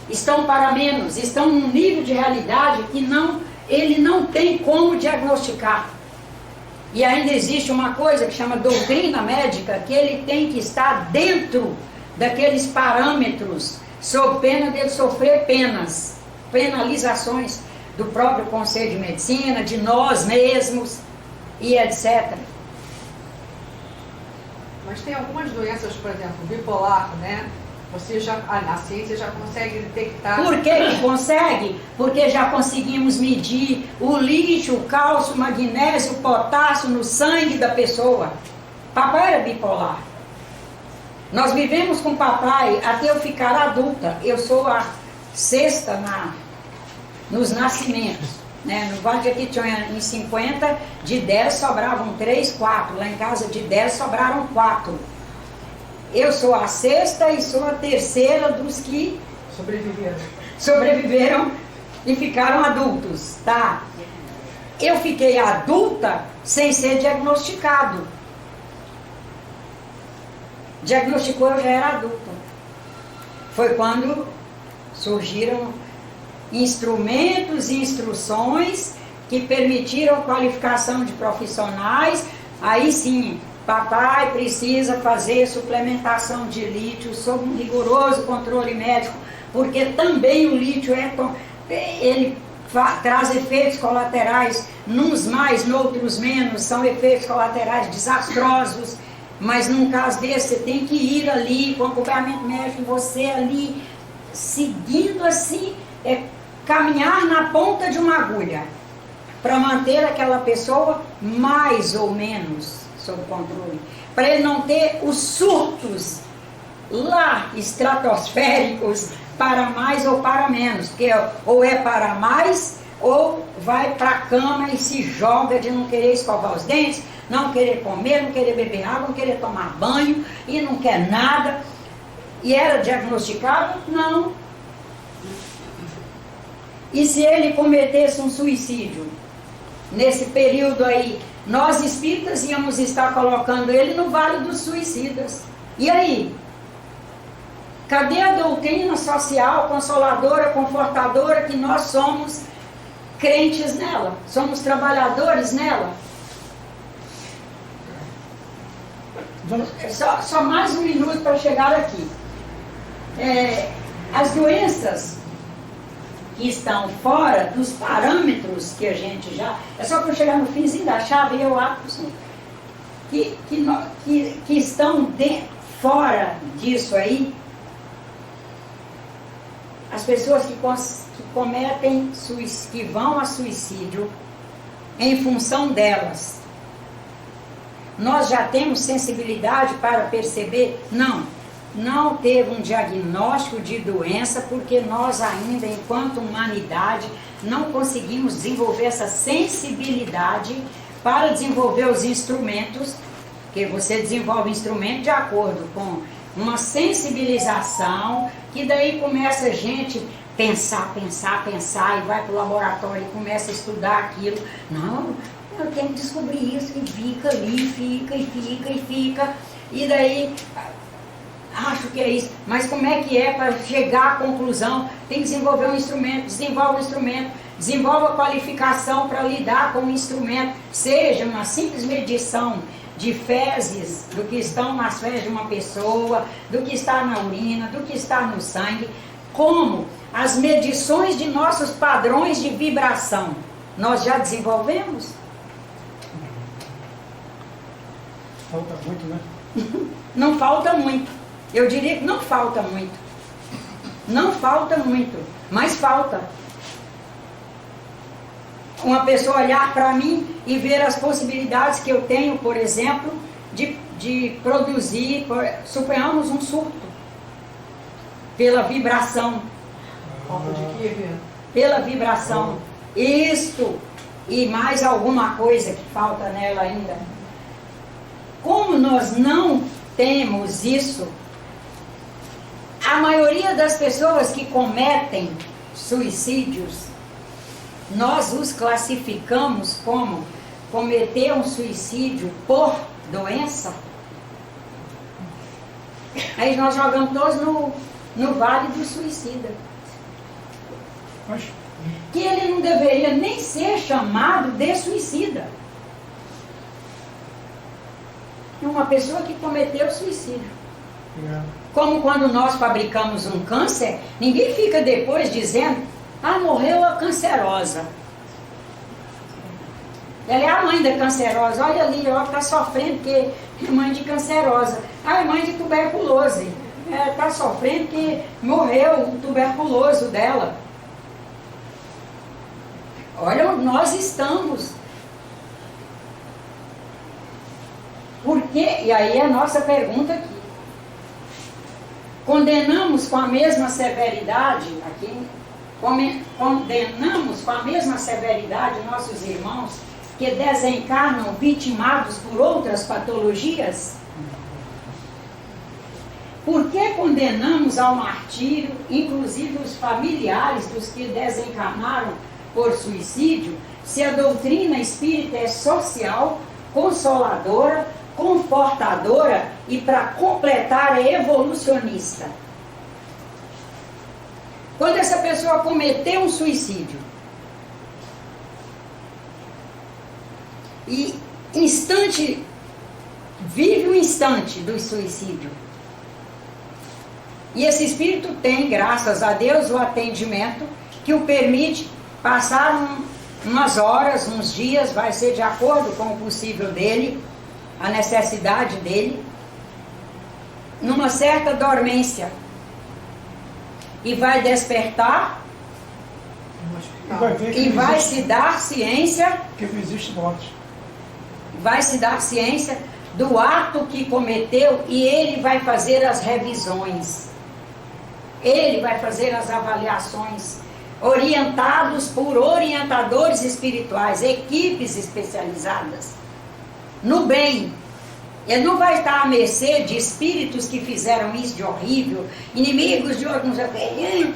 estão para menos, estão num nível de realidade que ele não tem como diagnosticar. E ainda existe uma coisa que chama doutrina médica, que ele tem que estar dentro daqueles parâmetros, sob pena de sofrer penalizações do próprio Conselho de Medicina, de nós mesmos e etc. Mas tem algumas doenças, por exemplo, bipolar, né? A ciência já consegue detectar. Por que consegue? Porque já conseguimos medir o lítio, o cálcio, o magnésio, o potássio no sangue da pessoa. Papai era bipolar. Nós vivemos com papai até eu ficar adulta. Eu sou a sexta nos nascimentos. Né? No Vale de Jequitinhonha, em 50, de 10 sobravam 3, 4. Lá em casa, de 10 sobraram 4. Eu sou a sexta e sou a terceira dos que sobreviveram e ficaram adultos, tá? Eu fiquei adulta sem ser diagnosticado. Diagnosticou, eu já era adulta. Foi quando surgiram instrumentos e instruções que permitiram a qualificação de profissionais. Aí sim, papai precisa fazer suplementação de lítio sob um rigoroso controle médico, porque também o lítio ele traz efeitos colaterais, nos mais, noutros menos, são efeitos colaterais desastrosos, mas num caso desse você tem que ir ali com acompanhamento médico, você ali seguindo assim, caminhar na ponta de uma agulha, para manter aquela pessoa mais ou menos sob controle, para ele não ter os surtos lá estratosféricos para mais ou para menos, porque ou é para mais ou vai para a cama e se joga de não querer escovar os dentes, não querer comer, não querer beber água, não querer tomar banho e não quer nada. E era diagnosticado? Não. E se ele cometesse um suicídio nesse período aí, nós espíritas íamos estar colocando ele no vale dos suicidas. E aí? Cadê a doutrina social, consoladora, confortadora, que nós somos crentes nela? Somos trabalhadores nela? Só mais um minuto para chegar aqui. As doenças que estão fora dos parâmetros que a gente já... É só para chegar no finzinho da chave e eu acho que estão fora disso aí. As pessoas que cometem, que vão a suicídio em função delas. Nós já temos sensibilidade para perceber? Não. não teve um diagnóstico de doença, porque nós ainda, enquanto humanidade, não conseguimos desenvolver essa sensibilidade para desenvolver os instrumentos, que você desenvolve instrumento de acordo com uma sensibilização, que daí começa a gente pensar, e vai para o laboratório e começa a estudar aquilo. Não, eu tenho que descobrir isso, e fica ali, fica, e daí acho que é isso. Mas como é que é para chegar à conclusão? Tem que desenvolver um instrumento, desenvolve a qualificação para lidar com o instrumento, seja uma simples medição de fezes, do que estão nas fezes de uma pessoa, do que está na urina, do que está no sangue, como as medições de nossos padrões de vibração. Nós já desenvolvemos? Falta muito, né? Não falta muito. Eu diria que não falta muito. Não falta muito, mas falta. Uma pessoa olhar para mim e ver as possibilidades que eu tenho, por exemplo, de produzir, suponhamos um surto, pela vibração. Falta de quê, Viana? Pela vibração. Isto e mais alguma coisa que falta nela ainda. Como nós não temos isso, a maioria das pessoas que cometem suicídios, nós os classificamos como cometer um suicídio por doença. Aí nós jogamos todos no vale do suicida. Mas, Que ele não deveria nem ser chamado de suicida. É uma pessoa que cometeu suicídio. é, Como quando nós fabricamos um câncer, ninguém fica depois dizendo: ah, morreu a cancerosa. Ela é a mãe da cancerosa. Olha ali, ó, está sofrendo porque é mãe de cancerosa. Ah, é mãe de tuberculose. Está sofrendo porque morreu o tuberculoso dela. Olha onde nós estamos. Por quê? E aí a nossa pergunta aqui. Condenamos com a mesma severidade, condenamos com a mesma severidade nossos irmãos que desencarnam vitimados por outras patologias? Por que condenamos ao martírio, inclusive os familiares dos que desencarnaram por suicídio, se a doutrina espírita é social, consoladora, confortadora e, para completar, é evolucionista? Quando essa pessoa cometeu um suicídio e vive o instante do suicídio, e esse espírito tem, graças a Deus, o atendimento que o permite passar umas horas, uns dias, vai ser de acordo com o possível dele, a necessidade dele, numa certa dormência, e vai despertar No e hospital. vai ver que e não vai existe, se dar ciência, que não existe morte. vai se dar ciência do ato que cometeu, e ele vai fazer as revisões, ele vai fazer as avaliações, orientados por orientadores espirituais, equipes especializadas no bem. Ele não vai estar à mercê de espíritos que fizeram isso de horrível, inimigos de outros, não sei o quê.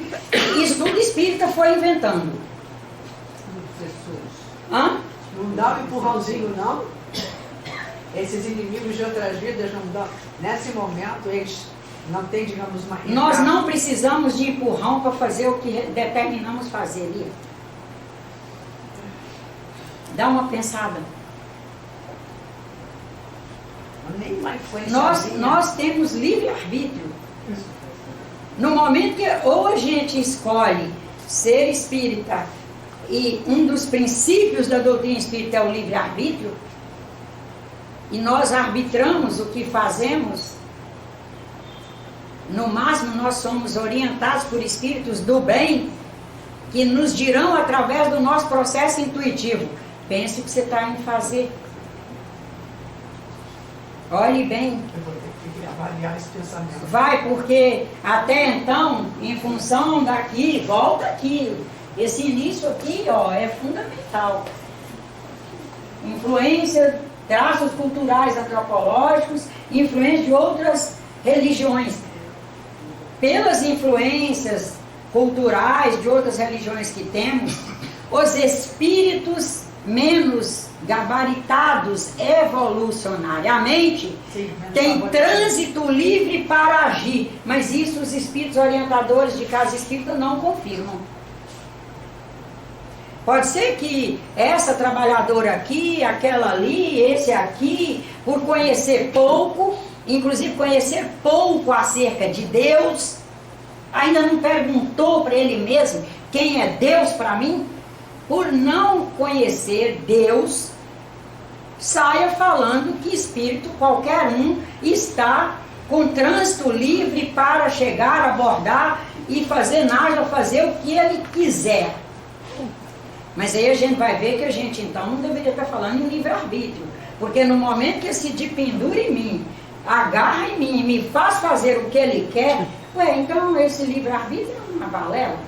Isso tudo espírita foi inventando. Jesus. Hã? Não dá um empurrãozinho, não? Esses inimigos de outras vidas não dão. Nesse momento, eles não têm, digamos, uma Nós não precisamos de empurrão para fazer o que determinamos fazer ali. Dá uma pensada. Nem uma influência. Nós temos livre-arbítrio. No momento que ou a gente escolhe ser espírita, e um dos princípios da doutrina espírita é o livre-arbítrio, e nós arbitramos o que fazemos, no máximo nós somos orientados por espíritos do bem, que nos dirão através do nosso processo intuitivo: pense o que você está indo fazer. Olhe bem. Eu vou ter que Tem que avaliar esse pensamento. Vai, porque até então, em função daqui, volta aqui. Esse início aqui, ó, é fundamental. Influência, traços culturais antropológicos, influência de outras religiões. Pelas influências culturais de outras religiões que temos, os espíritos menos gabaritados evolucionariamente têm trânsito livre para agir, mas isso os espíritos orientadores de casa espírita não confirmam. Pode ser que essa trabalhadora aqui, aquela ali, esse aqui, por conhecer pouco, inclusive conhecer pouco acerca de Deus, ainda não perguntou para ele mesmo quem é Deus para mim, por não conhecer Deus, saia falando que espírito qualquer um está com trânsito livre para chegar, abordar e fazer nada, fazer o que ele quiser. Mas aí a gente vai ver que a gente então não deveria estar falando em livre-arbítrio, porque no momento que esse de pendura em mim, agarra em mim e me faz fazer o que ele quer, então esse livre-arbítrio é uma balela.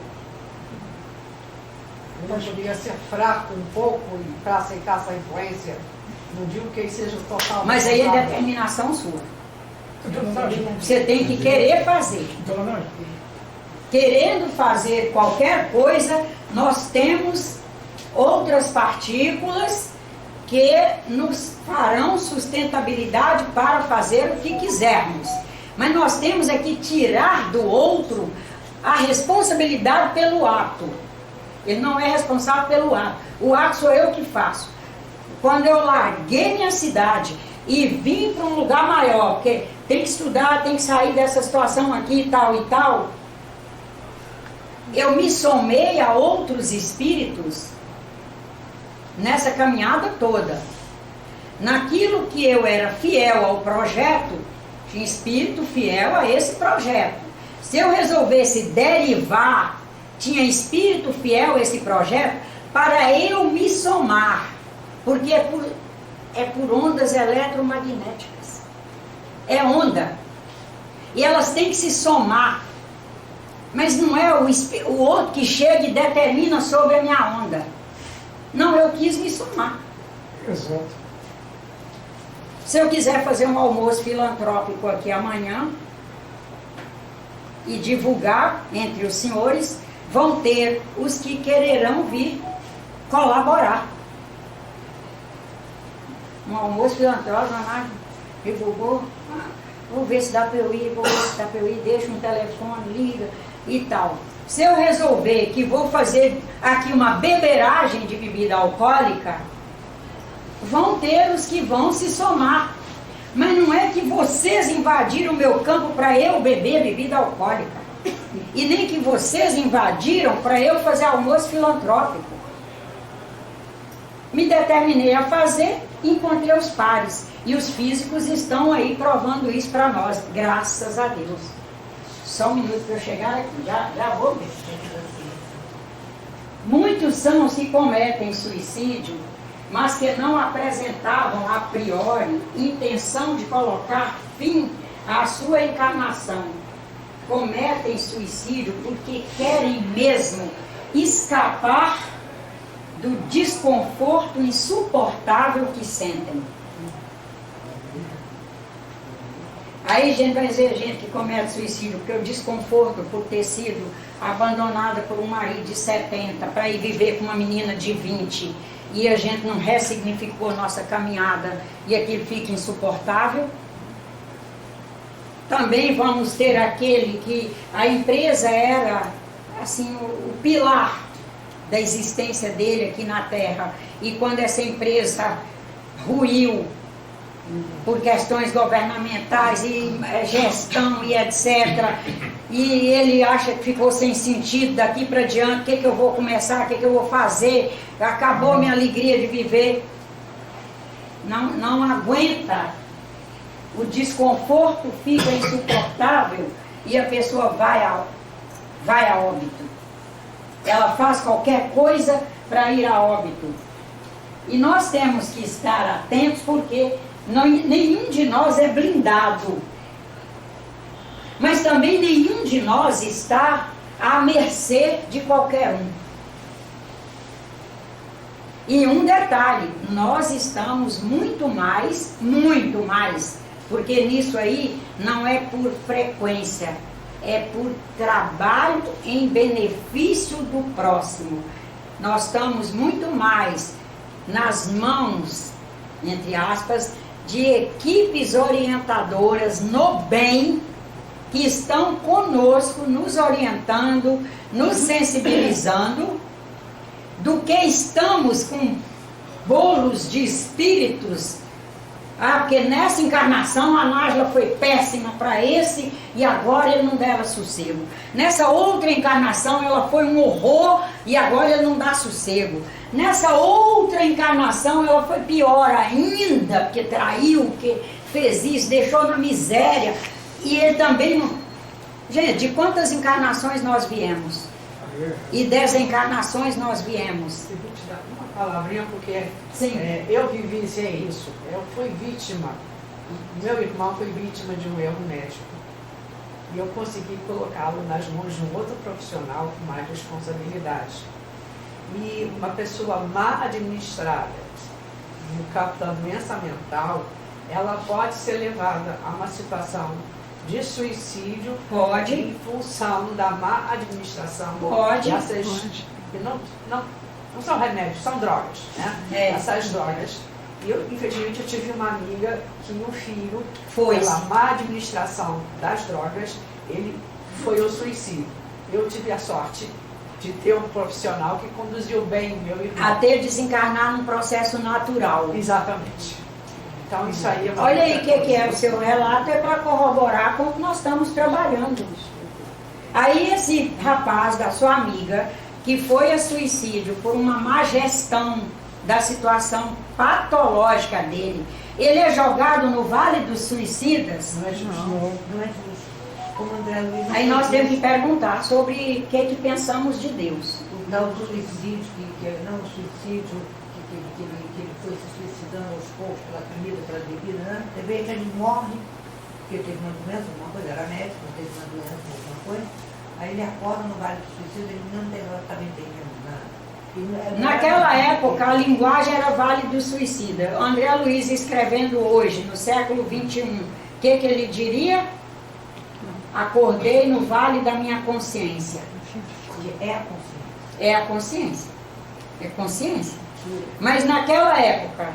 Eu poderia ser fraco um pouco para aceitar essa influência. Não digo que ele seja total. Mas aí é determinação sua. Você tem que querer fazer. Querendo fazer qualquer coisa, nós temos outras partículas que nos farão sustentabilidade para fazer o que quisermos. Mas nós temos é que tirar do outro a responsabilidade pelo ato. Ele não é responsável pelo ato. O ato sou eu que faço. Quando eu larguei minha cidade e vim para um lugar maior, porque tem que estudar, tem que sair dessa situação aqui e tal, eu me somei a outros espíritos nessa caminhada toda. Naquilo que eu era fiel ao projeto, tinha espírito fiel a esse projeto. Se eu resolvesse derivar, tinha espírito fiel a esse projeto, para eu me somar, porque é por ondas eletromagnéticas. É onda. E elas têm que se somar. Mas não é o outro que chega e determina sobre a minha onda. Não, eu quis me somar. Exato. Se eu quiser fazer um almoço filantrópico aqui amanhã e divulgar entre os senhores, vão ter os que quererão vir colaborar. Um almoço filantrópico, divulgou, vou ver se dá para eu ir, deixa um telefone, liga e tal. Se eu resolver que vou fazer aqui uma beberagem de bebida alcoólica, vão ter os que vão se somar. Mas não é que vocês invadiram o meu campo para eu beber bebida alcoólica. E nem que vocês invadiram para eu fazer almoço filantrópico. Me determinei a fazer, encontrei os pares. E os físicos estão aí provando isso para nós, graças a Deus. Só um minuto para eu chegar aqui, já vou ver. Muitos são os que cometem suicídio, mas que não apresentavam a priori intenção de colocar fim à sua encarnação. Cometem suicídio porque querem mesmo escapar do desconforto insuportável que sentem. Aí gente vai dizer, gente que comete suicídio, porque o desconforto por ter sido abandonada por um marido de 70 para ir viver com uma menina de 20 e a gente não ressignificou nossa caminhada e aquilo fica insuportável. Também vamos ter aquele que a empresa era assim o pilar da existência dele aqui na Terra, e quando essa empresa ruiu por questões governamentais e gestão e etc, e ele acha que ficou sem sentido daqui para diante, o que eu vou começar, o que eu vou fazer, acabou minha alegria de viver, não aguenta, o desconforto fica insuportável e a pessoa vai a óbito. Ela faz qualquer coisa para ir a óbito. E nós temos que estar atentos, porque nenhum de nós é blindado. Mas também nenhum de nós está à mercê de qualquer um. E um detalhe, nós estamos muito mais, porque nisso aí não é por frequência, é por trabalho em benefício do próximo. Nós estamos muito mais nas mãos, entre aspas, de equipes orientadoras no bem, que estão conosco, nos orientando, nos sensibilizando, do que estamos com bolos de espíritos. Porque nessa encarnação a Nájila foi péssima para esse e agora ele não dava sossego. Nessa outra encarnação ela foi um horror e agora ele não dá sossego. Nessa outra encarnação ela foi pior ainda, porque traiu, porque fez isso, deixou na miséria. E ele também não... Gente, de quantas encarnações nós viemos? E desencarnações nós viemos. Eu vou te dar uma palavrinha, porque Sim. Eu vivenciei isso. Eu fui vítima, meu irmão foi vítima de um erro médico. E eu consegui colocá-lo nas mãos de um outro profissional com mais responsabilidade. E uma pessoa mal administrada no campo da doença mental, ela pode ser levada a uma situação de suicídio. Pode. Em função da má administração. Pode. Que não são remédios, são drogas, né? Essas drogas. E eu, infelizmente, eu tive uma amiga que o filho, pela má administração das drogas, ele foi ao suicídio. Eu tive a sorte de ter um profissional que conduziu bem o meu irmão. Até desencarnar num processo natural. Exatamente. Então isso aí é uma... Olha aí o que é o seu relato, é para corroborar com o que nós estamos trabalhando. Aí esse rapaz da sua amiga, que foi a suicídio por uma má gestão da situação patológica dele, ele é jogado no Vale dos Suicidas? Não é justo. Não é justo. Como André Luiz... Aí nós temos que perguntar sobre o que pensamos de Deus. Não, o suicídio, não o suicídio, que ele foi se suicidando aos poucos pela comida, pela bebida, né? Você vê que ele morre, porque teve uma doença, alguma coisa, era médico, não teve uma doença, alguma coisa. Aí ele acorda no Vale do Suicídio, ele não estava entendendo nada. Naquela época, a linguagem era Vale do Suicida. O André Luiz escrevendo hoje, no século XXI, o que ele diria? Acordei no vale da minha consciência. É a consciência. É a consciência. É consciência. Mas naquela época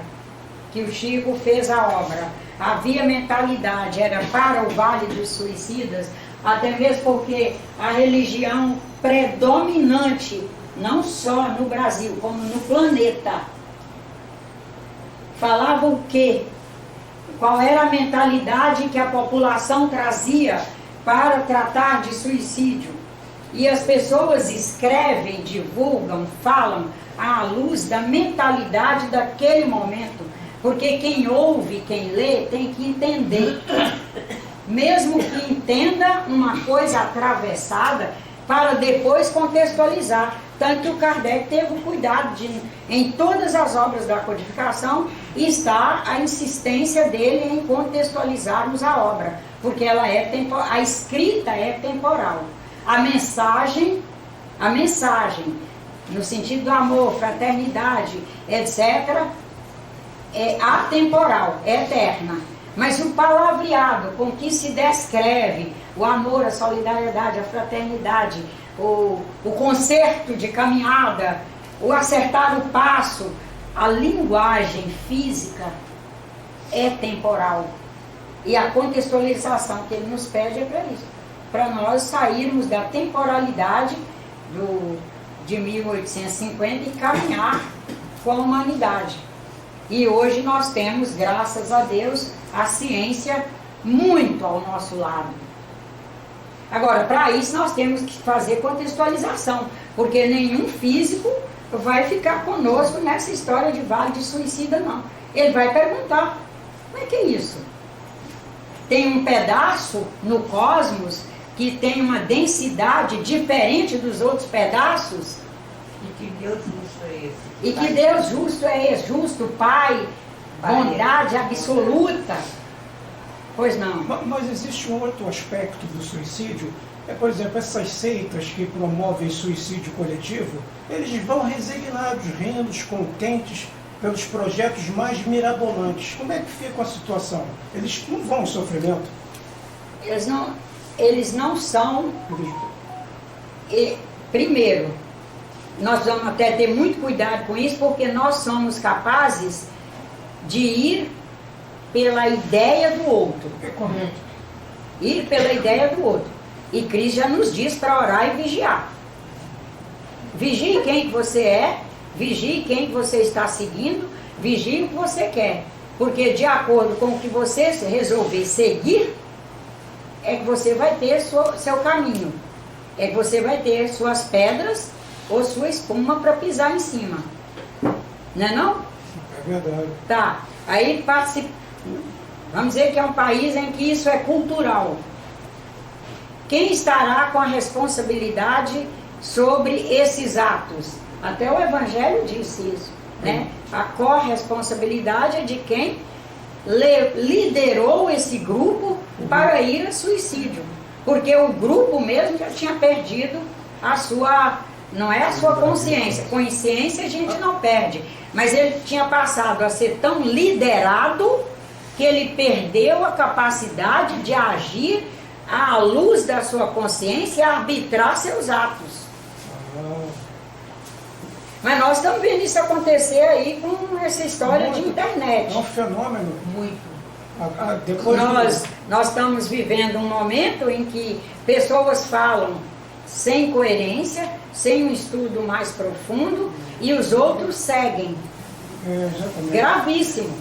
que o Chico fez a obra, havia mentalidade, era para o Vale dos Suicidas, até mesmo porque a religião predominante, não só no Brasil, como no planeta, falava o quê? Qual era a mentalidade que a população trazia para tratar de suicídio? E as pessoas escrevem, divulgam, falam à luz da mentalidade daquele momento, porque quem ouve, quem lê, tem que entender. Mesmo que entenda uma coisa atravessada, para depois contextualizar. Tanto que o Kardec teve o cuidado de, em todas as obras da codificação, está a insistência dele em contextualizarmos a obra, porque ela é a escrita é temporal. A mensagem, no sentido do amor, fraternidade, etc., é atemporal, é eterna. Mas o palavreado com que se descreve o amor, a solidariedade, a fraternidade, o concerto de caminhada, o acertar o passo, a linguagem física é temporal. E a contextualização que ele nos pede é para isso, para nós sairmos da temporalidade de 1850 e caminhar com a humanidade. E hoje nós temos, graças a Deus, a ciência muito ao nosso lado. Agora, para isso nós temos que fazer contextualização, porque nenhum físico vai ficar conosco nessa história de Vale de Suicida, não. Ele vai perguntar, como é que é isso? Tem um pedaço no cosmos que tem uma densidade diferente dos outros pedaços? E que Deus justo é esse? E que Deus justo é esse, justo, Pai, bondade absoluta. Pois não. Mas existe um outro aspecto do suicídio. Por exemplo, essas seitas que promovem suicídio coletivo, eles vão resignados, rendos, contentes pelos projetos mais mirabolantes. Como é que fica a situação? Eles não vão ao sofrimento? Eles não são... Primeiro, nós vamos até ter muito cuidado com isso, porque nós somos capazes de ir pela ideia do outro. É correto. Ir pela ideia do outro. E Cristo já nos diz para orar e vigiar. Vigie quem que você é, vigie quem que você está seguindo, vigie o que você quer. Porque de acordo com o que você resolver seguir, é que você vai ter seu caminho. É que você vai ter suas pedras ou sua espuma para pisar em cima. Não é não? É verdade. Tá. Aí vamos dizer que é um país em que isso é cultural. Quem estará com a responsabilidade sobre esses atos? Até o Evangelho disse isso, né? A corresponsabilidade é de quem liderou esse grupo para ir a suicídio. Porque o grupo mesmo já tinha perdido a sua, não é a sua consciência. Consciência a gente não perde. Mas ele tinha passado a ser tão liderado que ele perdeu a capacidade de agir à luz da sua consciência e arbitrar seus atos. Mas nós estamos vendo isso acontecer aí com essa história de internet. É um fenômeno. Muito. Nós estamos vivendo um momento em que pessoas falam sem coerência, sem um estudo mais profundo, e os outros seguem. Exatamente. Gravíssimo.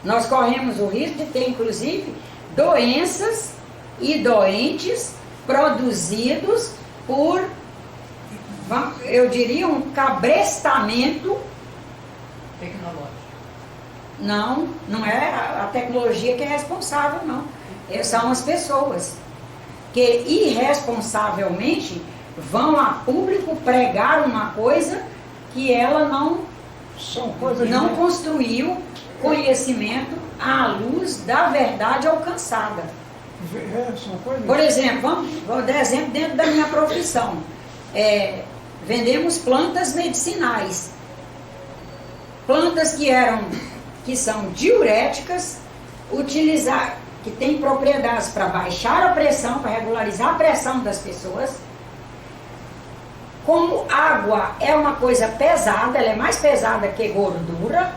Nós corremos o risco de ter, inclusive, doenças e doentes produzidos por, eu diria, um cabrestamento Tecnológico. Não é a tecnologia que é responsável, não. São as pessoas que irresponsavelmente vão a público pregar uma coisa que ela não construiu conhecimento à luz da verdade alcançada. Por exemplo, vou dar exemplo dentro da minha profissão. Vendemos plantas medicinais. Plantas que são diuréticas, que têm propriedades para baixar a pressão, para regularizar a pressão das pessoas. Como água é uma coisa pesada, ela é mais pesada que gordura,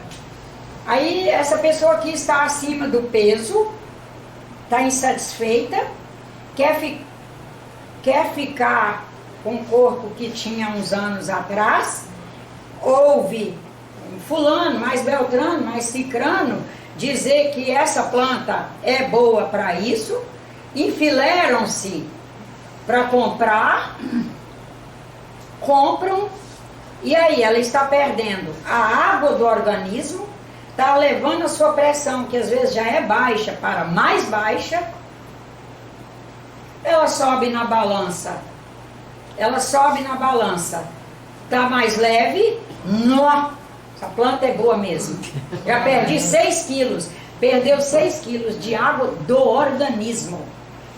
aí essa pessoa que está acima do peso, está insatisfeita, quer ficar com o corpo que tinha uns anos atrás, ouve fulano, mais beltrano, mais cicrano, dizer que essa planta é boa para isso, enfileiram-se para comprar, compram, e aí ela está perdendo a água do organismo, está levando a sua pressão, que às vezes já é baixa, para mais baixa, ela sobe na balança, está mais leve, essa planta é boa mesmo. Já perdi 6 quilos. Perdeu 6 quilos de água do organismo.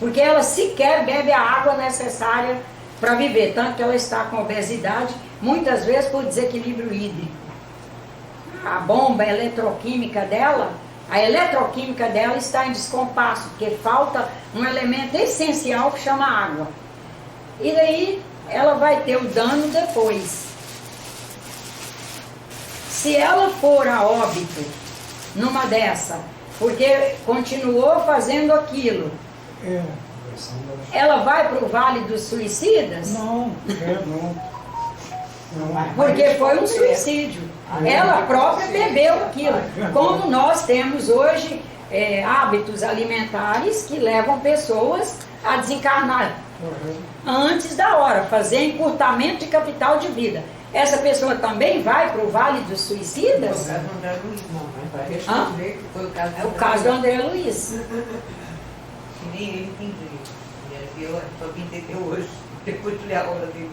Porque ela sequer bebe a água necessária para viver. Tanto que ela está com obesidade, muitas vezes por desequilíbrio hídrico. A bomba eletroquímica dela, está em descompasso, porque falta um elemento essencial que chama água. E daí ela vai ter o dano depois. Se ela for a óbito numa dessa, porque continuou fazendo aquilo, ela vai para o Vale dos Suicidas? Não. Porque foi um suicídio. Ela própria bebeu aquilo. Como nós temos hoje hábitos alimentares que levam pessoas a desencarnar antes da hora, fazer encurtamento de capital de vida. Essa pessoa também vai para o Vale dos Suicidas? Foi o caso do André Luiz, não, para responder que foi o caso do André Luiz. É o caso do André Luiz. Que nem ele entendia. E eu só vim entender hoje, depois de ler a obra dele.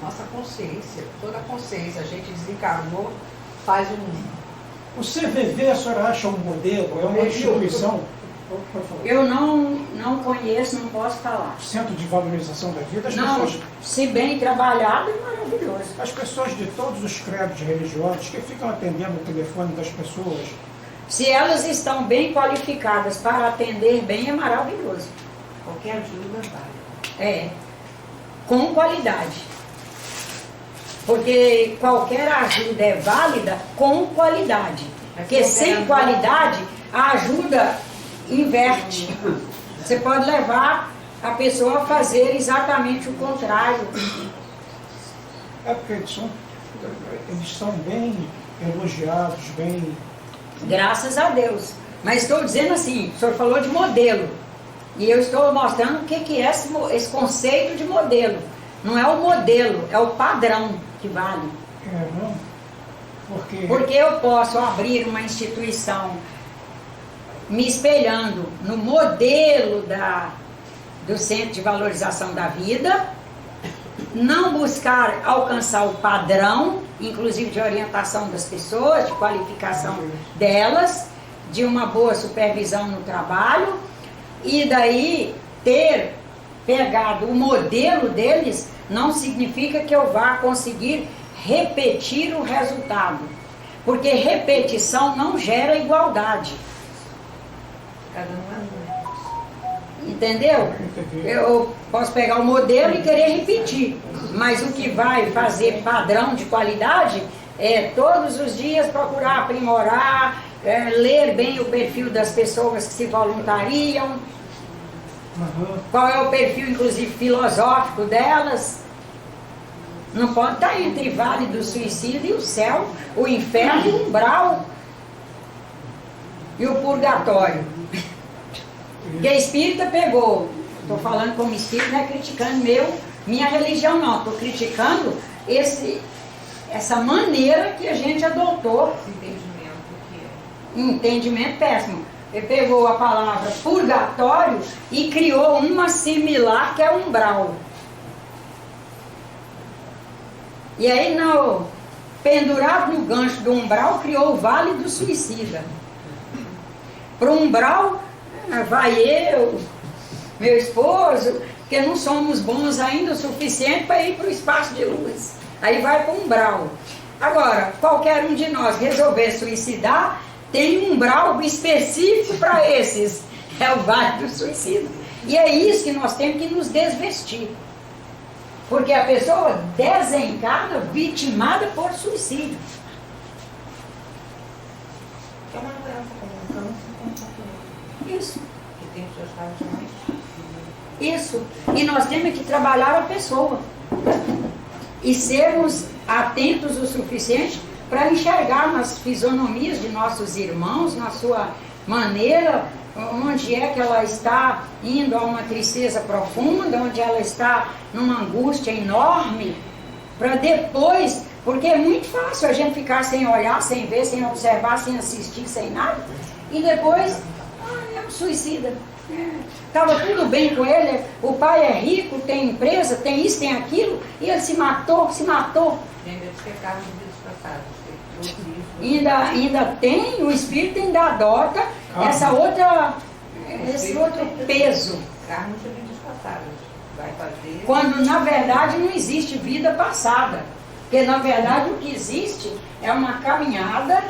Nossa consciência, toda a consciência, a gente desencarnou, faz O CVV, a senhora acha um modelo? É uma instituição? Eu não conheço, não posso falar. Centro de valorização da vida, Não, se bem trabalhado, é maravilhoso. as pessoas de todos os credos religiosos que ficam atendendo o telefone das pessoas, Se elas estão bem qualificadas para atender bem, é maravilhoso. Qualquer ajuda vale. É, com qualidade. Porque qualquer ajuda é válida com qualidade. Porque sem qualidade, a ajuda inverte. Você pode levar a pessoa a fazer exatamente o contrário. é porque eles são bem elogiados, bem... Graças a Deus. Mas estou dizendo assim, o senhor falou de modelo. E eu estou mostrando o que é esse conceito de modelo. Não é o modelo, é o padrão que vale. não? Porque eu posso abrir uma instituição me espelhando no modelo do Centro de Valorização da Vida, não buscar alcançar o padrão, inclusive de orientação das pessoas, de qualificação delas, de uma boa supervisão no trabalho, e daí ter pegado o modelo deles não significa que eu vá conseguir repetir o resultado, porque repetição não gera igualdade. Cada um é um. Entendeu? Eu posso pegar o modelo e querer repetir, mas o que vai fazer padrão de qualidade é todos os dias procurar aprimorar, ler bem o perfil das pessoas que se voluntariam, qual é o perfil, inclusive, filosófico delas. Não pode estar entre vale do suicídio e o céu, o inferno e o umbral, e o purgatório. Porque a espírita pegou, estou falando como espírita, não é criticando minha religião não, estou criticando essa maneira que a gente adotou. Esse entendimento que é. Entendimento péssimo. Ele pegou a palavra purgatório e criou uma similar que é umbral. E aí, pendurado no gancho do umbral, criou o Vale do Suicida. Para o umbral, vai eu, meu esposo, porque não somos bons ainda o suficiente para ir para o espaço de luz. Aí vai para o umbral. Agora, qualquer um de nós resolver suicidar, tem um umbral específico para esses. É o Vale do Suicida. E é isso que nós temos que nos desvestir. Porque a pessoa desencarna vitimada por suicídio. É uma doença como um câncer, como qualquer Isso. que tem seus casos mais. Isso. E nós temos que trabalhar a pessoa. E sermos atentos o suficiente para enxergar nas fisionomias de nossos irmãos, na sua maneira, onde é que ela está indo a uma tristeza profunda, onde ela está numa angústia enorme, para depois, porque é muito fácil a gente ficar sem olhar, sem ver, sem observar, sem assistir, sem nada, e depois, é um suicida. Estava tudo bem com ele, o pai é rico, tem empresa, tem isso, tem aquilo, e ele se matou. Tem meus pecados de vidas passadas. Ainda tem, o espírito ainda adota esse outro peso. Carne de vidas passadas. Vai fazer. Quando na verdade não existe vida passada. Porque na verdade o que existe é uma caminhada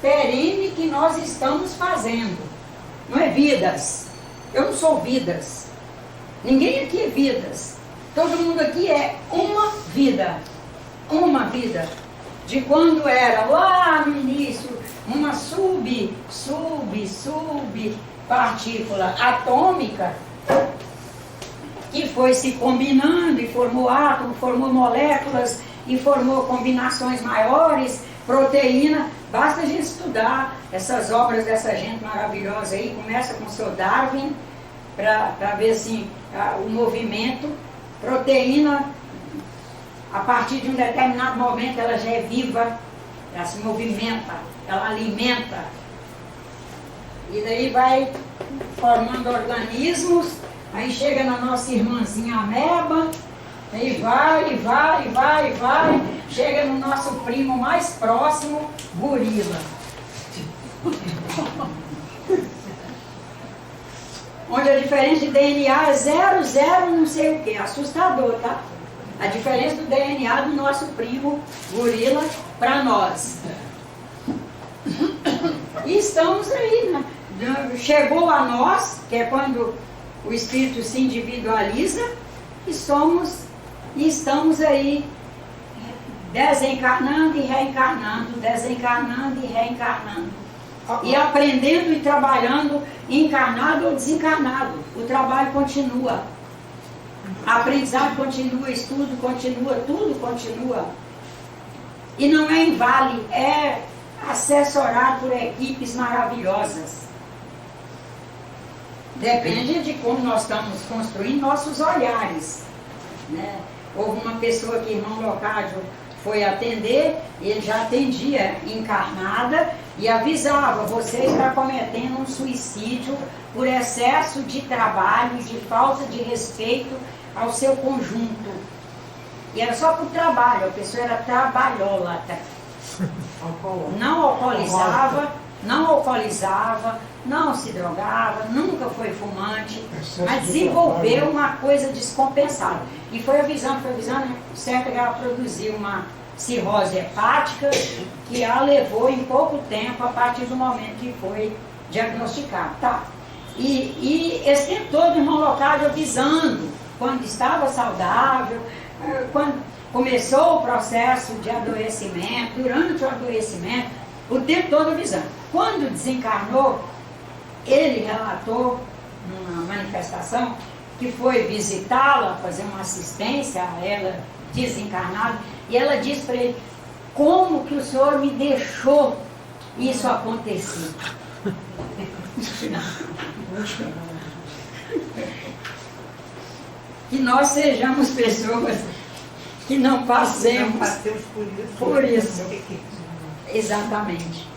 perene que nós estamos fazendo. Não é vidas. Eu não sou vidas. Ninguém aqui é vidas. Todo mundo aqui é uma vida. Uma vida. De quando era lá no início uma partícula atômica que foi se combinando e formou átomo, formou moléculas e formou combinações maiores, proteína. Basta a gente estudar essas obras dessa gente maravilhosa aí, começa com o seu Darwin, para ver assim, o movimento, proteína. A partir de um determinado momento ela já é viva, ela se movimenta, ela alimenta. E daí vai formando organismos, aí chega na nossa irmãzinha ameba, aí vai, chega no nosso primo mais próximo, gorila. Onde a diferença de DNA é 0,0 não sei o que, assustador, tá? A diferença do DNA do nosso primo gorila para nós. E estamos aí, né? Chegou a nós, que é quando o espírito se individualiza, e estamos aí desencarnando e reencarnando, desencarnando e reencarnando. E aprendendo e trabalhando, encarnado ou desencarnado. O trabalho continua. A aprendizagem continua, estudo continua, tudo continua. E não é em vale, é assessorado por equipes maravilhosas. Depende de como nós estamos construindo nossos olhares, né? Houve uma pessoa que irmão Leocádio foi atender, ele já atendia encarnada e avisava: você está cometendo um suicídio por excesso de trabalho, de falta de respeito ao seu conjunto. E era só por trabalho, a pessoa era trabalhólatra. Não alcoolizava, não se drogava, nunca foi fumante, mas desenvolveu uma coisa descompensada. E foi avisando, certo que ela produziu uma cirrose hepática que a levou em pouco tempo, a partir do momento que foi diagnosticado. Tá? E esse tempo todo o irmão Leocádio avisando, quando estava saudável, quando começou o processo de adoecimento, durante o adoecimento, o tempo todo avisando. Quando desencarnou, ele relatou numa manifestação que foi visitá-la, fazer uma assistência a ela desencarnada, e ela disse para ele: como que o senhor me deixou isso acontecer? Que nós sejamos pessoas que não passemos por isso. Exatamente.